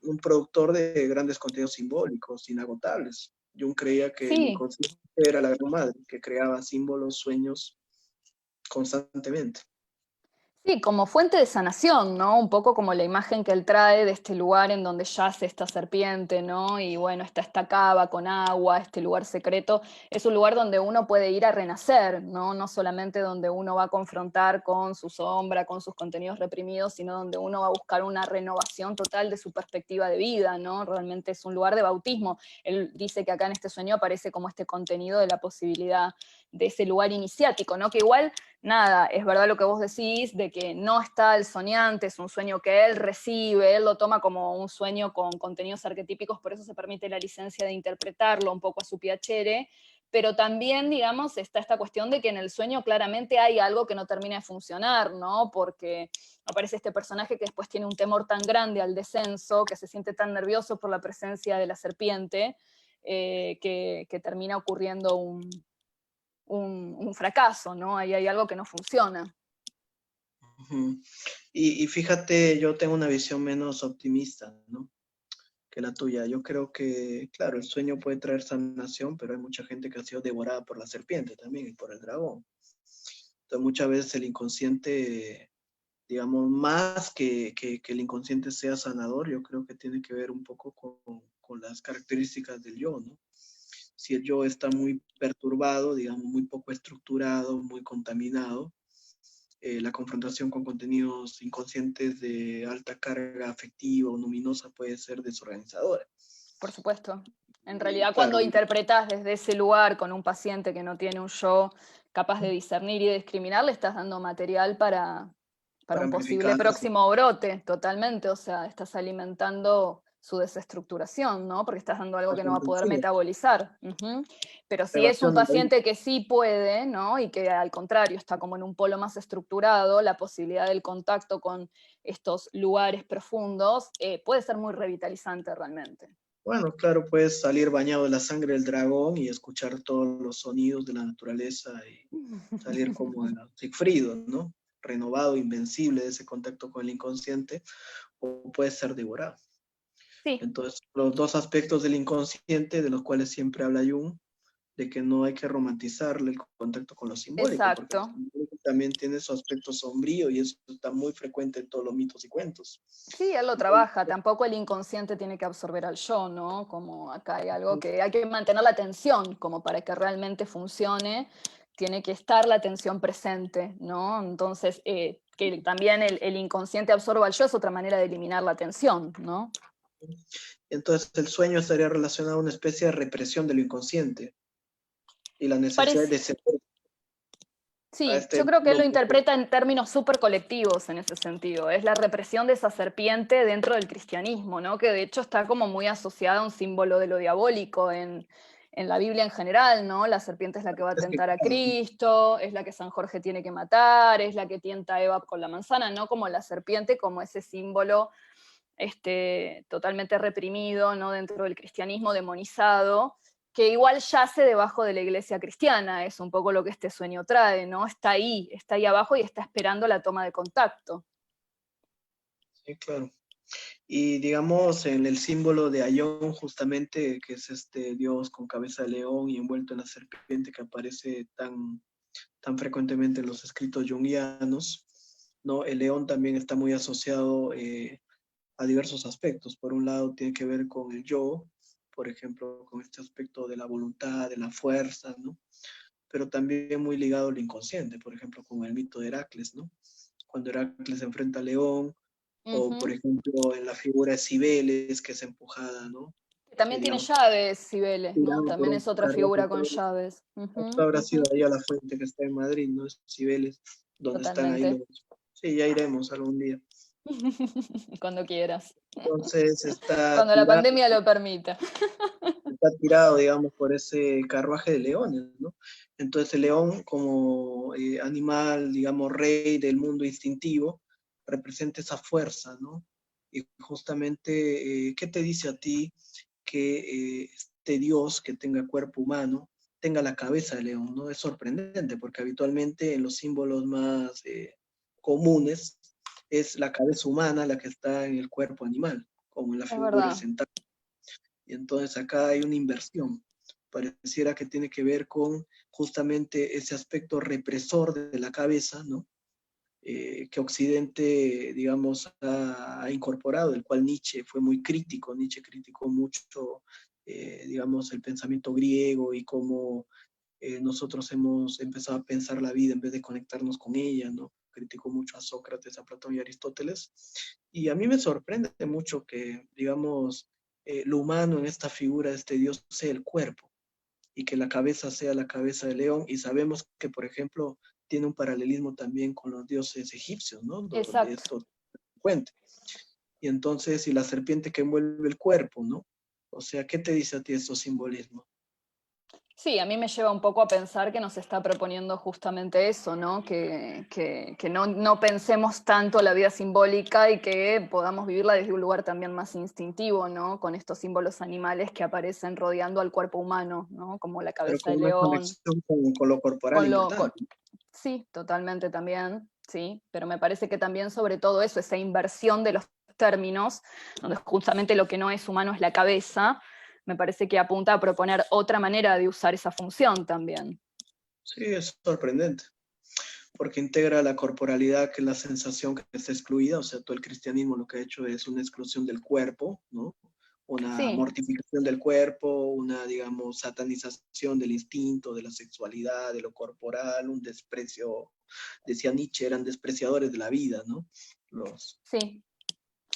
S1: un productor de grandes contenidos simbólicos, inagotables. Jung creía que el
S2: Sí,
S1: inconsciente era la gran madre, que creaba símbolos, sueños constantemente.
S2: sí, como fuente de sanación, ¿no? Un poco como la imagen que él trae de este lugar en donde yace esta serpiente, ¿no? Y bueno, está esta cava con agua, este lugar secreto, es un lugar donde uno puede ir a renacer, ¿no? No solamente donde uno va a confrontar con su sombra, con sus contenidos reprimidos, sino donde uno va a buscar una renovación total de su perspectiva de vida, ¿no? Realmente es un lugar de bautismo. Él dice que acá en este sueño aparece como este contenido de la posibilidad de ese lugar iniciático, ¿no? Que igual nada, es verdad lo que vos decís, de que no está el soñante, es un sueño que él recibe, él lo toma como un sueño con contenidos arquetípicos, por eso se permite la licencia de interpretarlo un poco a su piacere, pero también, digamos, está esta cuestión de que en el sueño claramente hay algo que no termina de funcionar, ¿no? Porque aparece este personaje que después tiene un temor tan grande al descenso, que se siente tan nervioso por la presencia de la serpiente, que termina ocurriendo un fracaso, ¿no? Ahí hay algo que no funciona.
S1: Y fíjate, yo tengo una visión menos optimista, ¿no? que la tuya. Yo creo que, claro, el sueño puede traer sanación, pero hay mucha gente que ha sido devorada por la serpiente también y por el dragón. Entonces muchas veces el inconsciente, digamos, más que el inconsciente sea sanador, yo creo que tiene que ver un poco con las características del yo, ¿no? Si el yo está muy perturbado, digamos, muy poco estructurado, muy contaminado, la confrontación con contenidos inconscientes de alta carga afectiva o luminosa puede ser desorganizadora.
S2: Por supuesto. En realidad,
S1: Claro,
S2: cuando interpretas desde ese lugar con un paciente que no tiene un yo capaz de discernir y discriminar, le estás dando material para
S1: para
S2: un posible
S1: amplificar,
S2: próximo brote, totalmente. O sea, estás alimentando su desestructuración, ¿no? Porque estás dando algo que no va a poder metabolizar. Ujú. Pero si es un
S1: elevación de la vida.
S2: paciente que sí puede, ¿no? Y que al contrario está como en un polo más estructurado, la posibilidad del contacto con estos lugares profundos puede ser muy revitalizante realmente.
S1: Bueno, claro, puedes salir bañado de la sangre del dragón y escuchar todos los sonidos de la naturaleza y salir como Sigfrido, ¿no? Renovado, invencible de ese contacto con el inconsciente, o puedes ser devorado.
S2: Sí,
S1: Entonces, los dos aspectos del inconsciente, de los cuales siempre habla Jung, de que no hay que romantizarle el contacto con lo simbólico, porque lo
S2: exacto.
S1: simbólico también tiene su aspecto sombrío y eso está muy frecuente en todos los mitos y cuentos.
S2: Sí, él lo trabaja, tampoco el inconsciente tiene que absorber al yo, ¿no? Como acá hay algo que hay que mantener la atención, como para que realmente funcione, tiene que estar la atención presente, ¿no? Entonces, que también el inconsciente absorba al yo es otra manera de eliminar la atención, ¿no?
S1: Entonces, el sueño estaría relacionado a una especie de represión de lo inconsciente y la necesidad
S2: Parece,
S1: de ser a
S2: sí, yo
S1: este
S2: creo que él
S1: mundo
S2: lo
S1: un poco.
S2: interpreta en términos súper colectivos en ese sentido. Es la represión de esa serpiente dentro del cristianismo, ¿no? Que de hecho está como muy asociada a un símbolo de lo diabólico en la Biblia en general, ¿no? La serpiente es la que va a
S1: Es que,
S2: tentar a
S1: claro,
S2: Cristo, es la que San Jorge tiene que matar, es la que tienta a Eva con la manzana, no como la serpiente, como ese símbolo totalmente reprimido, ¿no? Dentro del cristianismo, demonizado, que igual yace debajo de la iglesia cristiana, es un poco lo que este sueño trae, ¿no? Está ahí abajo y está esperando la toma de contacto.
S1: sí, claro. Y digamos, en el símbolo de Ayón, justamente, que es este dios con cabeza de león y envuelto en la serpiente que aparece tan frecuentemente en los escritos jungianos, ¿no? El león también está muy asociado a diversos aspectos. Por un lado, tiene que ver con el yo, por ejemplo, con este aspecto de la voluntad, de la fuerza, ¿no? Pero también muy ligado al inconsciente, por ejemplo, con el mito de Heracles, ¿no? Cuando Heracles se enfrenta al león, o por
S2: Ujú.
S1: ejemplo en la figura de Cibeles, que es empujada, ¿no?
S2: También tiene
S1: Digamos,
S2: llaves, Cibeles, ¿no?
S1: tirado por
S2: También
S1: un
S2: es otra
S1: carruaje.
S2: figura con llaves.
S1: Esto
S2: Ujú,
S1: habrá sido
S2: ujú.
S1: ahí a la fuente que está en Madrid, ¿no? Es Cibeles, donde están ahí
S2: Totalmente.
S1: los... Sí, ya iremos algún día.
S2: Cuando quieras.
S1: Entonces
S2: Cuando la pandemia lo permita.
S1: está tirado, digamos, por ese carruaje de leones, ¿no? Entonces el león como animal, digamos, rey del mundo instintivo, representa esa fuerza, ¿no? Y justamente, ¿qué te dice a ti que este Dios que tenga cuerpo humano tenga la cabeza de león, ¿no? Es sorprendente porque habitualmente en los símbolos más comunes es la cabeza humana la que está en el cuerpo animal, como en la
S2: Es
S1: figura
S2: verdad.
S1: central. Y entonces acá hay una inversión. Pareciera que tiene que ver con justamente ese aspecto represor de la cabeza, ¿no? Que Occidente, digamos, ha incorporado, el cual Nietzsche fue muy crítico. Nietzsche criticó mucho, digamos, el pensamiento griego y cómo nosotros hemos empezado a pensar la vida en vez de conectarnos con ella, ¿no? Criticó mucho a Sócrates, a Platón y a Aristóteles. Y a mí me sorprende mucho que, digamos, lo humano en esta figura de este Dios sea el cuerpo y que la cabeza sea la cabeza de león. Y sabemos que, por ejemplo, tiene un paralelismo también con los dioses egipcios, ¿no? Donde
S2: Exacto.
S1: esto cuenta. Y entonces, y la serpiente que envuelve el cuerpo, ¿no? O sea, ¿qué te dice a ti estos simbolismos?
S2: Sí, a mí me lleva un poco a pensar que nos está proponiendo justamente eso, ¿no? Que no pensemos tanto la vida simbólica y que podamos vivirla desde un lugar también más instintivo, ¿no? Con estos símbolos animales que aparecen rodeando al cuerpo humano, ¿no? Como la
S1: Pero
S2: cabeza
S1: con
S2: de
S1: una
S2: león,
S1: conexión con lo corporal
S2: con lo...
S1: importante.
S2: sí, totalmente también, sí, pero me parece que también sobre todo eso, esa inversión de los términos, donde justamente lo que no es humano es la cabeza, me parece que apunta a proponer otra manera de usar esa función también.
S1: Sí, es sorprendente, porque integra la corporalidad, que es la sensación que está excluida, o sea, todo el cristianismo lo que ha hecho es una exclusión del cuerpo, ¿no? Una
S2: Sí,
S1: mortificación del cuerpo, una, digamos, satanización del instinto, de la sexualidad, de lo corporal, un desprecio, decía Nietzsche, eran despreciadores de la vida, ¿no? Los,
S2: sí.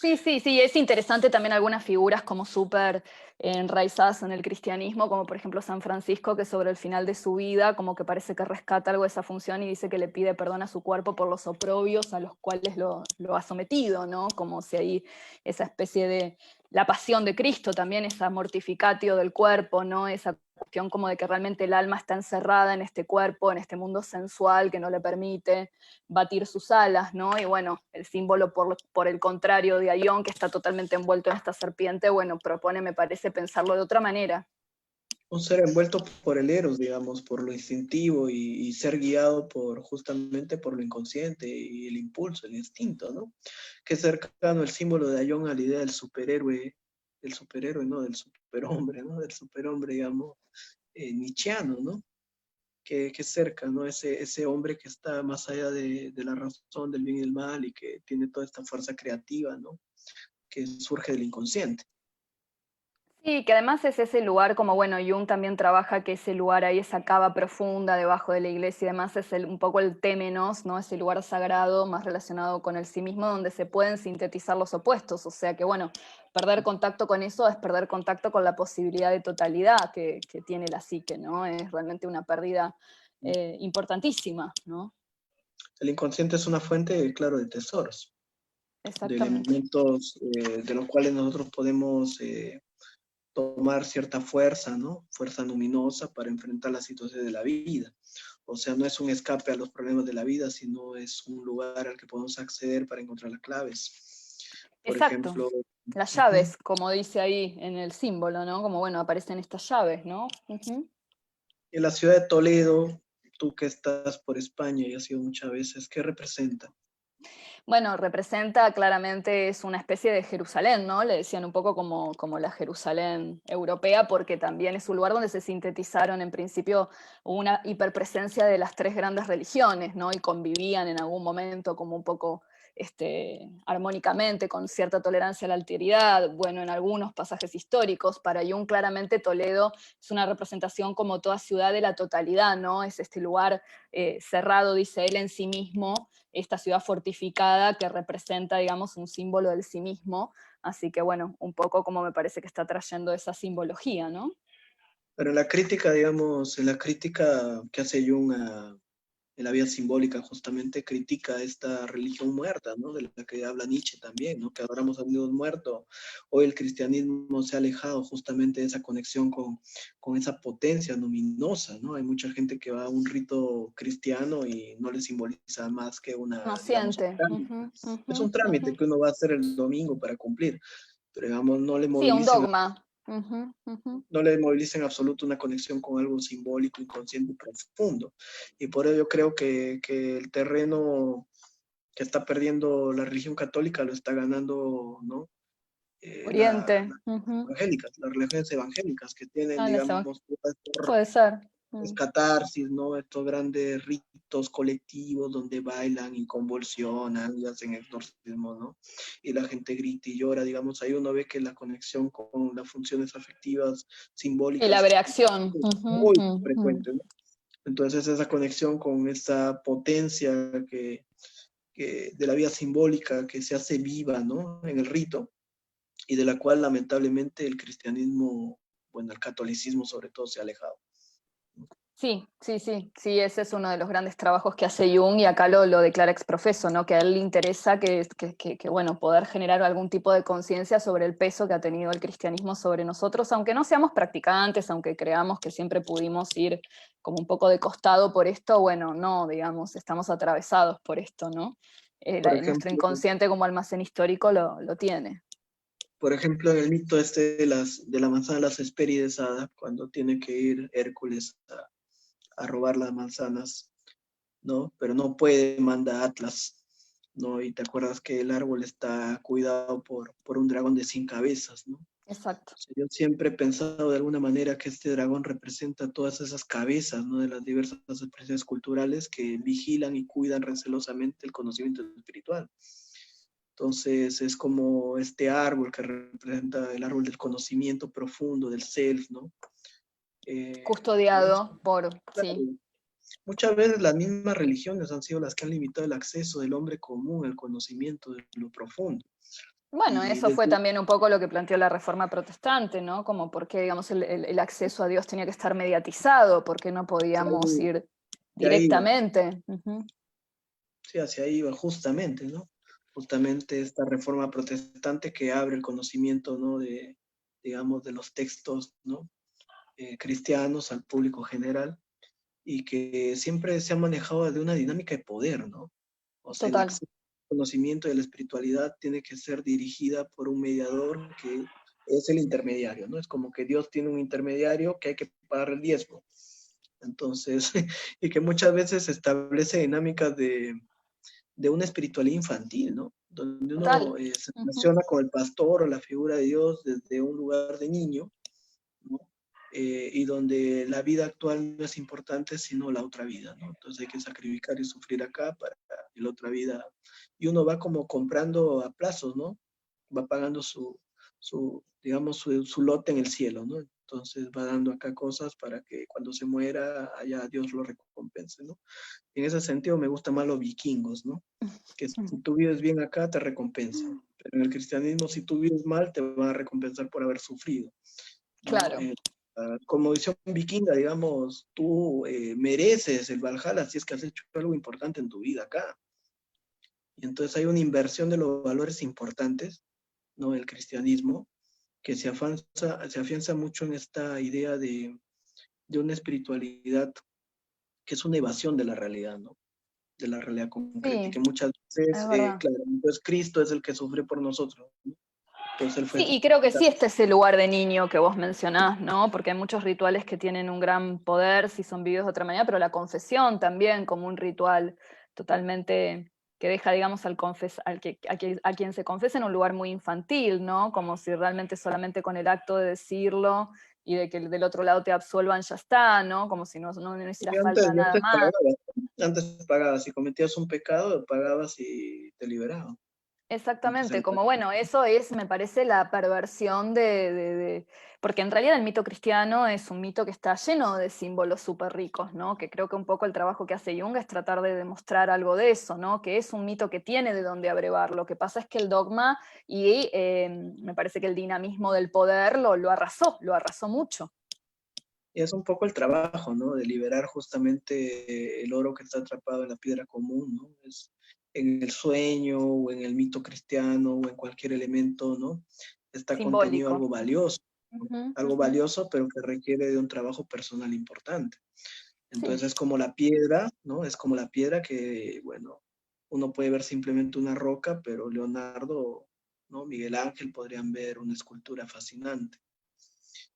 S2: Sí, sí, sí, es interesante también algunas figuras como súper enraizadas en el cristianismo, como por ejemplo San Francisco, que sobre el final de su vida como que parece que rescata algo de esa función y dice que le pide perdón a su cuerpo por los oprobios a los cuales lo ha sometido, ¿no? Como si ahí esa especie de la pasión de Cristo también, esa mortificatio del cuerpo, ¿no? Esa cuestión como de que realmente el alma está encerrada en este cuerpo, en este mundo sensual que no le permite batir sus alas, ¿no? Y bueno, el símbolo por el contrario de Aion, que está totalmente envuelto en esta serpiente, bueno, propone, me parece, pensarlo de otra manera.
S1: un ser envuelto por el eros, digamos, por lo instintivo y ser guiado por justamente por lo inconsciente y el impulso, el instinto, ¿no? Que es cercano el símbolo de Aion a la idea del superhéroe, ¿no? Del superhombre, ¿no? Del superhombre, digamos, nietzscheano, ¿no? Que cerca, ¿no? Ese hombre que está más allá de la razón, del bien y del mal y que tiene toda esta fuerza creativa, ¿no? Que surge del inconsciente.
S2: Sí, que además es ese lugar, como bueno, Jung también trabaja que ese lugar ahí, esa cava profunda debajo de la iglesia y demás, es un poco el témenos, ¿no? Ese lugar sagrado más relacionado con el sí mismo, donde se pueden sintetizar los opuestos. O sea que bueno, perder contacto con eso es perder contacto con la posibilidad de totalidad que tiene la psique, ¿no? Es realmente una pérdida importantísima, ¿no?
S1: El inconsciente es una fuente, claro, de tesoros, de
S2: Exactamente.
S1: elementos de los cuales nosotros podemos tomar cierta fuerza, ¿no? Fuerza luminosa para enfrentar las situaciones de la vida. O sea, no es un escape a los problemas de la vida, sino es un lugar al que podemos acceder para encontrar las claves. Por
S2: Exacto.
S1: ejemplo,
S2: Las
S1: uh-huh,
S2: llaves, como dice ahí en el símbolo, ¿no? Como bueno, aparecen estas llaves, ¿no? Ujú.
S1: en la ciudad de Toledo, tú que estás por España y has ido muchas veces, ¿qué representa?
S2: Bueno, representa claramente, es una especie de Jerusalén, ¿no? Le decían un poco como la Jerusalén europea, porque también es un lugar donde se sintetizaron en principio una hiperpresencia de las tres grandes religiones, ¿no? Y convivían en algún momento como un poco armónicamente, con cierta tolerancia a la alteridad, bueno, en algunos pasajes históricos. Para Jung, claramente Toledo es una representación como toda ciudad de la totalidad, ¿no? Es este lugar cerrado, dice él, en sí mismo, esta ciudad fortificada que representa, digamos, un símbolo del sí mismo. Así que, bueno, un poco como me parece que está trayendo esa simbología, ¿no?
S1: Pero en la crítica, digamos, en la crítica que hace Jung en la vida simbólica, justamente critica esta religión muerta, ¿no? De la que habla Nietzsche también, ¿no? Que adoramos a un Dios muerto. Hoy el cristianismo se ha alejado justamente de esa conexión con esa potencia luminosa, ¿no? Hay mucha gente que va a un rito cristiano y no le simboliza más que
S2: No
S1: una, digamos, un
S2: siente.
S1: trámite.
S2: Ujú,
S1: Es un
S2: ujú,
S1: trámite
S2: ujú.
S1: que uno va a hacer el domingo para cumplir, pero digamos,
S2: Sí, un dogma. Ujú, ujú.
S1: no le moviliza en absoluto una conexión con algo simbólico, inconsciente y profundo. Y por ello yo creo que el terreno que está perdiendo la religión católica lo está ganando, ¿no?
S2: Oriente.
S1: Las
S2: Ujú.
S1: evangélicas, las religiones evangélicas que tienen,
S2: Ah,
S1: digamos,
S2: puede ser.
S1: es
S2: Mm.
S1: catarsis, ¿no? Estos grandes ritos colectivos donde bailan y convulsionan y hacen exorcismo, ¿no? Y la gente grita y llora, digamos, ahí uno ve que la conexión con las funciones afectivas
S2: Sí, la
S1: simbólicas
S2: abreacción.
S1: es
S2: Ujú,
S1: muy
S2: ujú.
S1: frecuente, ¿no? Entonces esa conexión con esa potencia de la vida simbólica que se hace viva, ¿no? En el rito y de la cual lamentablemente el cristianismo, bueno, el catolicismo sobre todo se ha alejado.
S2: Sí, sí, sí, sí, ese es uno de los grandes trabajos que hace Jung y acá lo declara exprofeso, ¿no? Que a él le interesa bueno, poder generar algún tipo de conciencia sobre el peso que ha tenido el cristianismo sobre nosotros, aunque no seamos practicantes, aunque creamos que siempre pudimos ir como un poco de costado por esto, bueno, no, digamos, estamos atravesados por esto, ¿no?
S1: Por
S2: Nuestro
S1: ejemplo,
S2: inconsciente como almacén histórico lo tiene.
S1: en el mito este de la manzana de las Hespérides, cuando tiene que ir Hércules a robar las manzanas, ¿no? Pero no puede, manda a Atlas. ¿no? Y te acuerdas que el árbol está cuidado por un dragón de 100 cabezas, ¿no?
S2: Exacto.
S1: O sea, yo siempre he pensado de alguna manera que este dragón representa todas esas cabezas, ¿no? De las diversas expresiones culturales que vigilan y cuidan recelosamente el conocimiento espiritual. Entonces es como este árbol que representa el árbol del conocimiento profundo, del self, ¿no?
S2: Custodiado por,
S1: Claro,
S2: sí.
S1: muchas veces las mismas religiones han sido las que han limitado el acceso del hombre común al conocimiento de lo profundo.
S2: Bueno,
S1: Y
S2: eso fue
S1: desde
S2: también un poco lo que planteó la Reforma Protestante, ¿no? Como por qué, digamos, el acceso a Dios tenía que estar mediatizado, por qué no podíamos ir
S1: hacia ahí iba,
S2: directamente. Ujú.
S1: sí, hacia ahí iba justamente, ¿no? Justamente esta reforma protestante que abre el conocimiento, ¿no? De, digamos, de los textos, ¿no? Cristianos al público general y que siempre se ha manejado de una dinámica de poder, ¿no? O sea, el
S2: Total,
S1: acceso al conocimiento de la espiritualidad tiene que ser dirigida por un mediador que es el intermediario, ¿no? Es como que Dios tiene un intermediario que hay que pagar el diezmo. Entonces, y que muchas veces se establece dinámicas de una espiritualidad infantil, ¿no? Donde
S2: total.
S1: uno se
S2: Ujú.
S1: relaciona con el pastor o la figura de Dios desde un lugar de niño, ¿no? Y donde la vida actual no es importante, sino la otra vida, ¿no? Entonces hay que sacrificar y sufrir acá para la otra vida. Y uno va como comprando a plazos, ¿no? Va pagando digamos, su lote en el cielo, ¿no? Entonces va dando acá cosas para que cuando se muera, allá Dios lo recompense, ¿no? En ese sentido me gustan más los vikingos, ¿no? Que si tú vives bien acá, te recompensan. Pero en el cristianismo, si tú vives mal, te van a recompensar por haber sufrido, ¿no?
S2: Claro,
S1: Como dice un vikinga, digamos, tú mereces el Valhalla si es que has hecho algo importante en tu vida acá. Y entonces hay una inversión de los valores importantes, ¿no? El cristianismo, que se afianza mucho en esta idea de una espiritualidad que es una evasión de la realidad, ¿no? De la realidad concreta y
S2: sí,
S1: que muchas
S2: es
S1: veces,
S2: verdad.
S1: claro, entonces Cristo es el que sufre por nosotros, ¿no? Entonces Él fue
S2: Sí, y creo que sí está ese lugar de niño que vos mencionás, ¿no? Porque hay muchos rituales que tienen un gran poder si son vividos de otra manera, pero la confesión también como un ritual totalmente que deja, digamos, a quien se confesa en un lugar muy infantil, ¿no? Como si realmente solamente con el acto de decirlo y de que del otro lado te absuelvan ya está, ¿no? Como si no hiciera
S1: y antes,
S2: falta
S1: y
S2: nada
S1: antes
S2: más.
S1: pagabas, ¿no? Antes pagabas, si cometías un pecado, pagabas y te liberaban. Antes
S2: Exactamente,
S1: era
S2: como bueno, eso es, me parece, la perversión porque en realidad el mito cristiano es un mito que está lleno de símbolos súper ricos, ¿no? Que creo que un poco el trabajo que hace Jung es tratar de demostrar algo de eso, ¿no? Que es un mito que tiene de dónde abrevar. Lo que pasa es que el dogma y me parece que el dinamismo del poder lo arrasó mucho.
S1: y es un poco el trabajo, ¿no? De liberar justamente el oro que está atrapado en la piedra común, ¿no? Es en el sueño o en el mito cristiano o en cualquier elemento, ¿no? Está contenido
S2: Simbólico. Ujú,
S1: algo
S2: ujú.
S1: valioso, pero que requiere de un trabajo personal importante.
S2: Sí,
S1: Entonces es como la piedra, ¿no? Es como la piedra que, bueno, uno puede ver simplemente una roca, pero Leonardo, ¿no? Miguel Ángel podrían ver una escultura fascinante.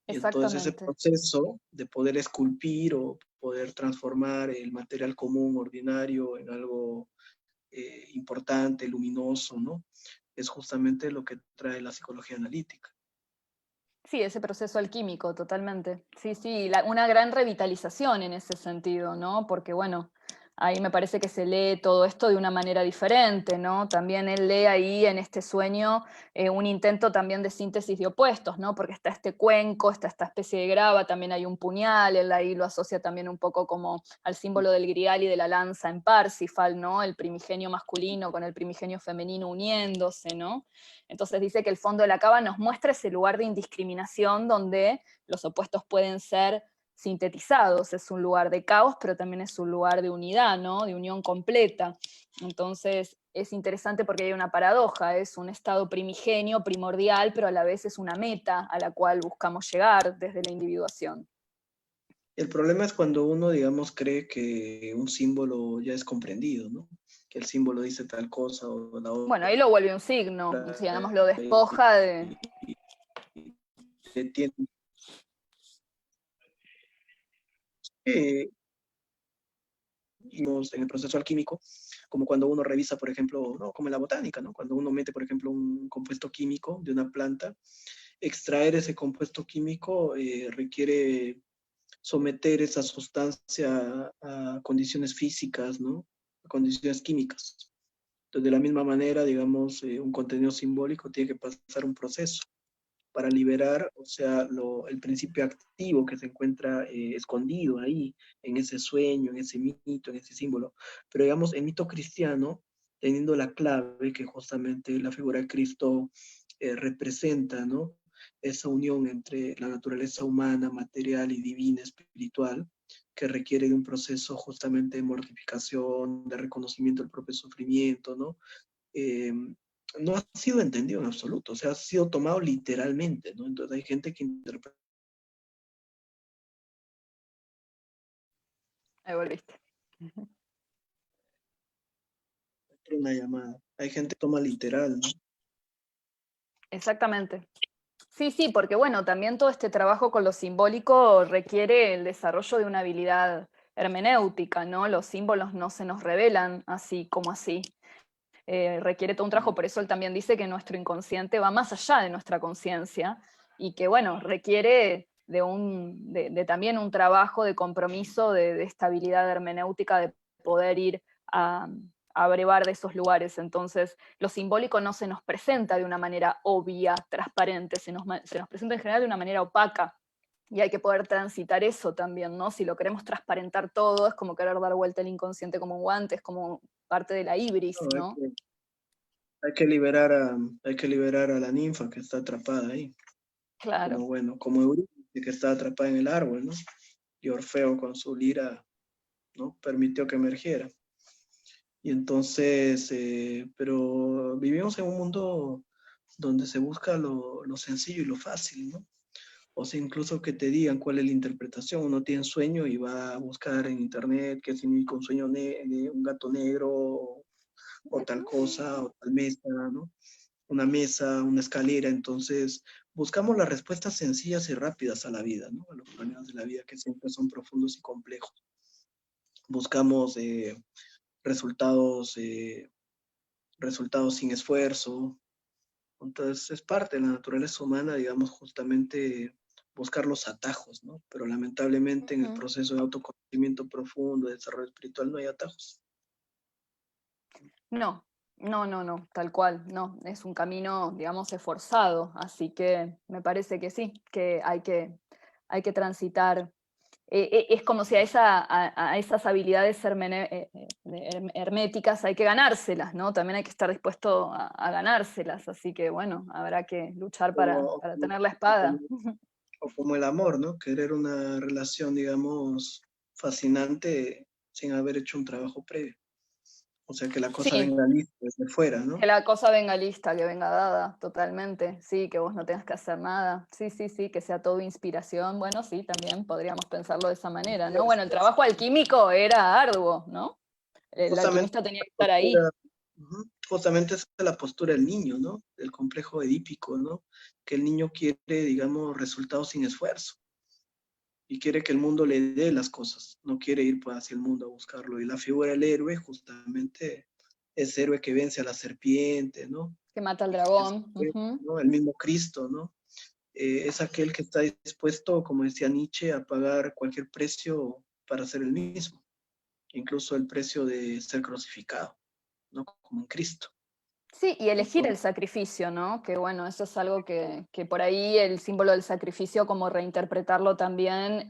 S1: Y entonces ese
S2: exactamente.
S1: proceso de poder esculpir o poder transformar el material común, ordinario, en algo importante, luminoso, ¿no? Es justamente lo que trae la psicología analítica.
S2: Sí, ese proceso alquímico, totalmente. Sí, sí, una gran revitalización en ese sentido, ¿no? Porque bueno, ahí me parece que se lee todo esto de una manera diferente, ¿no? También él lee ahí en este sueño un intento también de síntesis de opuestos, ¿no? Porque está este cuenco, está esta especie de grava, también hay un puñal, él ahí lo asocia también un poco como al símbolo del grial y de la lanza en Parsifal, ¿no? El primigenio masculino con el primigenio femenino uniéndose, ¿no? Entonces dice que el fondo de la cava nos muestra ese lugar de indiscriminación donde los opuestos pueden ser sintetizados. Es un lugar de caos, pero también es un lugar de unidad, ¿no? De unión completa. Entonces es interesante porque hay una paradoja, es un estado primigenio, primordial, pero a la vez es una meta a la cual buscamos llegar desde la individuación.
S1: El problema es cuando uno, digamos, cree que un símbolo ya es comprendido, ¿no? Que el símbolo dice tal cosa o la
S2: Bueno, ahí lo vuelve un signo, si digamos lo
S1: otra,
S2: despoja de...
S1: tiene, eh, en el proceso alquímico, como cuando uno revisa, por ejemplo, ¿no? Como en la botánica, ¿no? Cuando uno mete, por ejemplo, un compuesto químico de una planta, extraer ese compuesto químico requiere someter esa sustancia a condiciones físicas, ¿no? A condiciones químicas. Entonces, de la misma manera, digamos, un contenido simbólico tiene que pasar un proceso para liberar, o sea, el principio activo que se encuentra escondido ahí, en ese sueño, en ese mito, en ese símbolo. Pero digamos, el mito cristiano, teniendo la clave que justamente la figura de Cristo representa, ¿no? Esa unión entre la naturaleza humana, material y divina, espiritual, que requiere de un proceso justamente de mortificación, de reconocimiento del propio sufrimiento, ¿no? No ha sido entendido en absoluto, o sea, ha sido tomado literalmente, ¿no? Entonces hay gente que interpreta
S2: Ahí volviste.
S1: una llamada, hay gente que toma literal, ¿no?
S2: Exactamente. Sí, sí, porque bueno, también todo este trabajo con lo simbólico requiere el desarrollo de una habilidad hermenéutica, ¿no? Los símbolos no se nos revelan así como así. Requiere todo un trabajo, por eso él también dice que nuestro inconsciente va más allá de nuestra conciencia y que, bueno, requiere de también un trabajo de compromiso, de estabilidad hermenéutica, de poder ir a brevar de esos lugares. Entonces, lo simbólico no se nos presenta de una manera obvia, transparente, se nos presenta en general de una manera opaca. Y hay que poder transitar eso también, ¿no? Si lo queremos transparentar todo, es como querer dar vuelta al inconsciente como un guante, es como parte de la ibris,
S1: No,
S2: ¿no?
S1: hay que liberar a la ninfa que está atrapada ahí,
S2: Claro.
S1: como bueno, como Eurídice que está atrapada en el árbol, ¿no? Y Orfeo con su lira, ¿no? Permitió que emergiera. Y entonces, pero vivimos en un mundo donde se busca lo sencillo y lo fácil, ¿no? O sea, incluso que te digan cuál es la interpretación. Uno tiene sueño y va a buscar en internet qué significa un sueño de un gato negro o tal cosa, o tal mesa, ¿no? Una mesa, una escalera. Entonces, buscamos las respuestas sencillas y rápidas a la vida, ¿no? A los problemas de la vida que siempre son profundos y complejos. Buscamos resultados, resultados sin esfuerzo. Entonces, es parte de la naturaleza humana, digamos, justamente buscar los atajos, ¿no? Pero lamentablemente en el proceso de autoconocimiento profundo, de desarrollo espiritual, no hay atajos.
S2: No, no, no, no, tal cual, no, es un camino, digamos, esforzado, así que me parece que sí, que hay que transitar. Es como si a esas habilidades herméticas hay que ganárselas, ¿no? También hay que estar dispuesto a ganárselas, así que bueno, habrá que luchar
S1: O,
S2: para
S1: como,
S2: tener la
S1: o como-
S2: espada.
S1: o como el amor, ¿no? Querer una relación, digamos, fascinante sin haber hecho un trabajo previo. O sea, que la cosa
S2: Sí,
S1: venga lista desde fuera,
S2: que
S1: ¿no?
S2: la cosa venga lista, que venga dada, totalmente. Sí, que vos no tengas que hacer nada. Sí, sí, sí, que sea todo inspiración. Bueno, sí, también podríamos pensarlo de esa manera, ¿no? Bueno, el trabajo alquímico era arduo, ¿no? El
S1: Justamente
S2: alquimista tenía
S1: la
S2: que estar ahí.
S1: postura, ujú, justamente esa es la postura del niño, ¿no? El complejo edípico, ¿no? Que el niño quiere, digamos, resultados sin esfuerzo y quiere que el mundo le dé las cosas, no quiere ir pues, hacia el mundo a buscarlo. Y la figura del héroe, justamente, es héroe que vence a la serpiente, ¿no?
S2: Que mata al
S1: Y que es,
S2: dragón. Ujú.
S1: ¿no? El mismo Cristo, ¿no? Es aquel que está dispuesto, como decía Nietzsche, a pagar cualquier precio para ser el mismo, incluso el precio de ser crucificado, ¿no? Como en Cristo.
S2: Sí, y elegir el
S1: Entonces,
S2: sacrificio, ¿no? Que bueno, eso es algo que por ahí el símbolo del sacrificio, como reinterpretarlo también,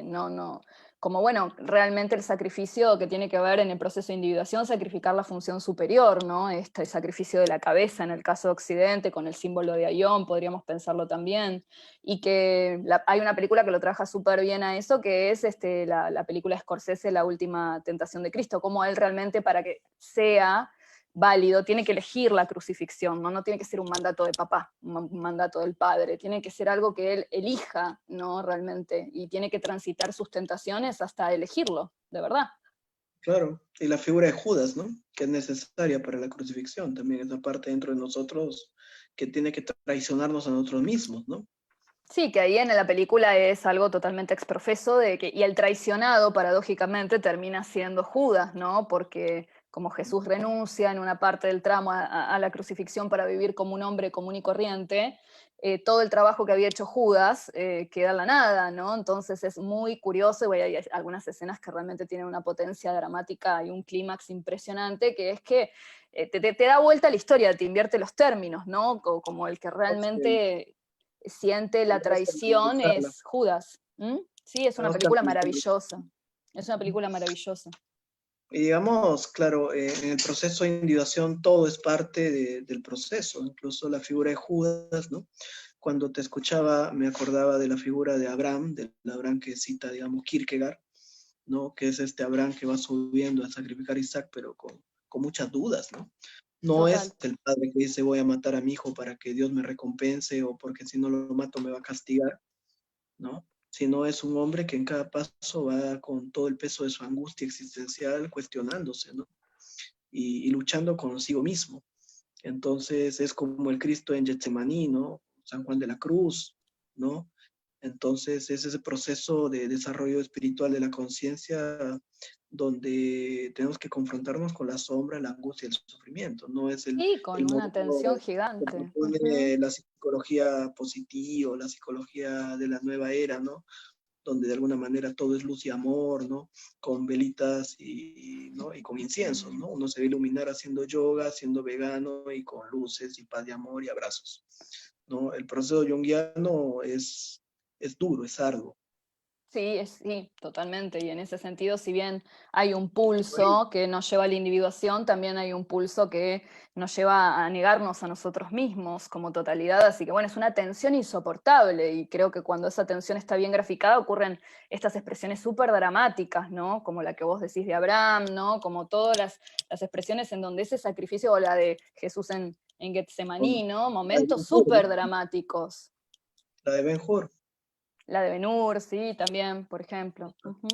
S2: no, como bueno, realmente el sacrificio que tiene que ver en el proceso de individuación, sacrificar la función superior, ¿no? Este sacrificio de la cabeza, en el caso de Occidente, con el símbolo de Aion, podríamos pensarlo también, y que hay una película que lo trabaja súper bien a eso, que es la película Scorsese, La Última Tentación de Cristo, como él realmente para que sea válido, tiene que elegir la crucifixión, ¿no? No tiene que ser un mandato de papá, un mandato del padre, tiene que ser algo que él elija, ¿no? Realmente, y tiene que transitar sus tentaciones hasta elegirlo, de verdad.
S1: claro, y la figura de Judas, ¿no? Que es necesaria para la crucifixión, también esa parte dentro de nosotros que tiene que traicionarnos a nosotros mismos, ¿no?
S2: Sí, que ahí en la película es algo totalmente exprofeso de que, y el traicionado, paradójicamente, termina siendo Judas, ¿no? Porque como Jesús renuncia en una parte del tramo a la crucifixión para vivir como un hombre común y corriente, todo el trabajo que había hecho Judas queda en la nada, ¿no? Entonces es muy curioso, y hay algunas escenas que realmente tienen una potencia dramática y un clímax impresionante, que es que te da vuelta la historia, te invierte los términos, ¿no? Como el que
S1: Ok,
S2: realmente siente la
S1: tenemos que
S2: traición
S1: analizarla.
S2: es Judas. ¿Mm? Sí, es una
S1: Tenemos que
S2: película
S1: analizarla.
S2: maravillosa. Es una película maravillosa.
S1: Y digamos, claro, en el proceso de individuación todo es parte del proceso, incluso la figura de Judas, ¿no? Cuando te escuchaba me acordaba de la figura de Abraham, del Abraham que cita, digamos, Kierkegaard, ¿no? Que es este Abraham que va subiendo a sacrificar a Isaac, pero con muchas dudas, ¿no? No
S2: Total.
S1: es el padre que dice voy a matar a mi hijo para que Dios me recompense o porque si no lo mato me va a castigar, ¿no? Sino es un hombre que en cada paso va con todo el peso de su angustia existencial cuestionándose, ¿no? Y luchando consigo mismo. Entonces es como el Cristo en Getsemaní, ¿no? San Juan de la Cruz, ¿no? Entonces es ese proceso de desarrollo espiritual de la conciencia donde tenemos que confrontarnos con la sombra, la angustia y el sufrimiento. No es
S2: Sí, con
S1: el
S2: una tensión
S1: modelo que
S2: gigante. Ujú.
S1: propone la psicología positiva, la psicología de la nueva era, ¿no? Donde de alguna manera todo es luz y amor, ¿no? Con velitas ¿no? Y con inciensos, ¿no? Uno se va a iluminar haciendo yoga, siendo vegano y con luces y paz de amor y abrazos, ¿no? El proceso junguiano es duro, es arduo.
S2: Sí, sí, totalmente. Y en ese sentido, si bien hay un pulso que nos lleva a la individuación, también hay un pulso que nos lleva a negarnos a nosotros mismos como totalidad. Así que bueno, es una tensión insoportable y creo que cuando esa tensión está bien graficada ocurren estas expresiones súper dramáticas, ¿no? Como la que vos decís de Abraham, ¿no? Como todas las expresiones en donde ese sacrificio o la de Jesús en Getsemaní, ¿no?
S1: La de
S2: Momentos
S1: Ben-Hur, ¿no?
S2: súper dramáticos.
S1: La de Ben-Hur
S2: La de Ben-Hur, sí, también, por ejemplo. Ujú.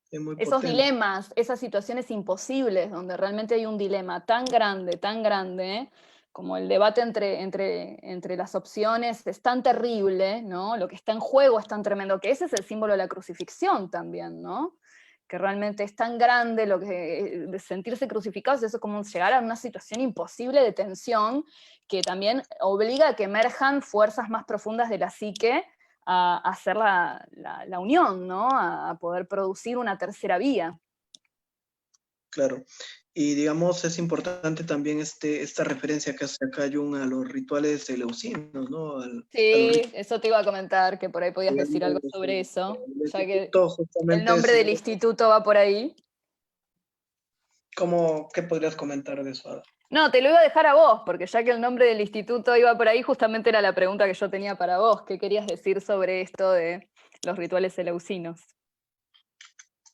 S1: es muy
S2: Esos
S1: potente.
S2: dilemas, esas situaciones imposibles, donde realmente hay un dilema tan grande, como el debate entre las opciones, es tan terrible, ¿no? Lo que está en juego es tan tremendo, que ese es el símbolo de la crucifixión también, ¿no? Que realmente es tan grande lo que de sentirse crucificados, eso es como llegar a una situación imposible de tensión que también obliga a que emerjan fuerzas más profundas de la psique a hacer la unión, ¿no? A poder producir una tercera vía.
S1: Claro. Y digamos, es importante también esta referencia que hace acá Jung a los rituales eleusinos, ¿no? A los
S2: Sí, eso te iba a comentar, que por ahí podías decir algo
S1: digamos,
S2: sobre eso,
S1: el
S2: ya que
S1: instituto
S2: el
S1: justamente
S2: nombre
S1: se...
S2: del instituto va por ahí.
S1: ¿Qué podrías comentar de eso, Ada?
S2: No, te lo iba a dejar a vos, porque ya que el nombre del instituto iba por ahí, justamente era la pregunta que yo tenía para vos. ¿Qué querías decir sobre esto de los rituales eleusinos?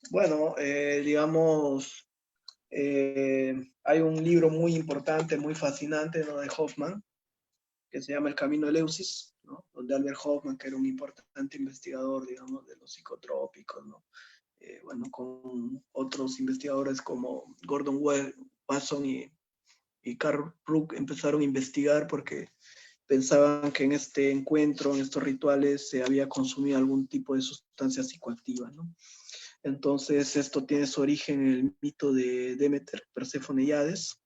S1: Bueno, digamos, hay un libro muy importante, muy fascinante, ¿no? De Hoffman, que se llama El Camino de Eleusis, ¿no? Donde Albert Hoffman, que era un importante investigador, digamos, de los psicotrópicos, ¿no? Bueno, con otros investigadores como Gordon Wasson y Carl Ruck empezaron a investigar porque pensaban que en este encuentro, en estos rituales, se había consumido algún tipo de sustancia psicoactiva, ¿no? Entonces, esto tiene su origen en el mito de Demeter, Perséfone y Hades,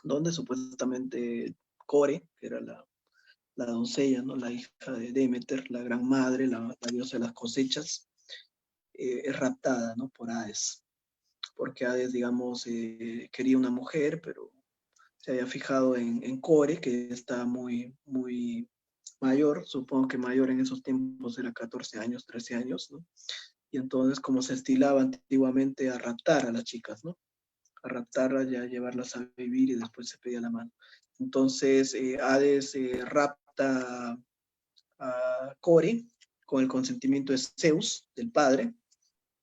S1: donde supuestamente Core, que era la doncella, ¿no? La hija de Demeter, la gran madre, la diosa de las cosechas, es raptada, ¿no? Por Hades, porque Hades, digamos, quería una mujer, pero se había fijado en Core, que está muy mayor, supongo que mayor en esos tiempos era 14 años, 13 años, ¿no? Y entonces, como se estilaba antiguamente a raptar a las chicas, ¿no? A raptarlas y a llevarlas a vivir y después se pedía la mano. Entonces, Hades rapta a Core con el consentimiento de Zeus, del padre,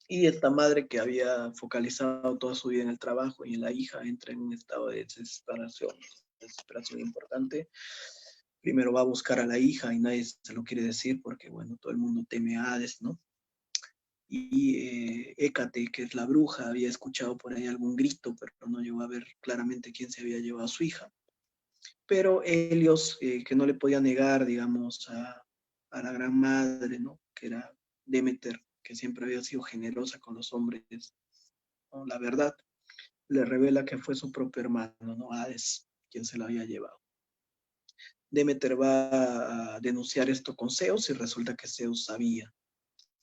S1: y esta madre que había focalizado toda su vida en el trabajo y en la hija entra en un estado de desesperación importante. Primero va a buscar a la hija y nadie se lo quiere decir porque, bueno, todo el mundo teme a Hades, ¿no? Y Hécate, que es la bruja, había escuchado por ahí algún grito, pero no llegó a ver claramente quién se había llevado a su hija. Pero Helios, que no le podía negar, digamos, a la gran madre, ¿no? Que era Demeter, que siempre había sido generosa con los hombres, ¿no? La verdad, le revela que fue su propio hermano, ¿no? Hades, quien se lo había llevado. Demeter va a denunciar esto con Zeus y resulta que Zeus sabía,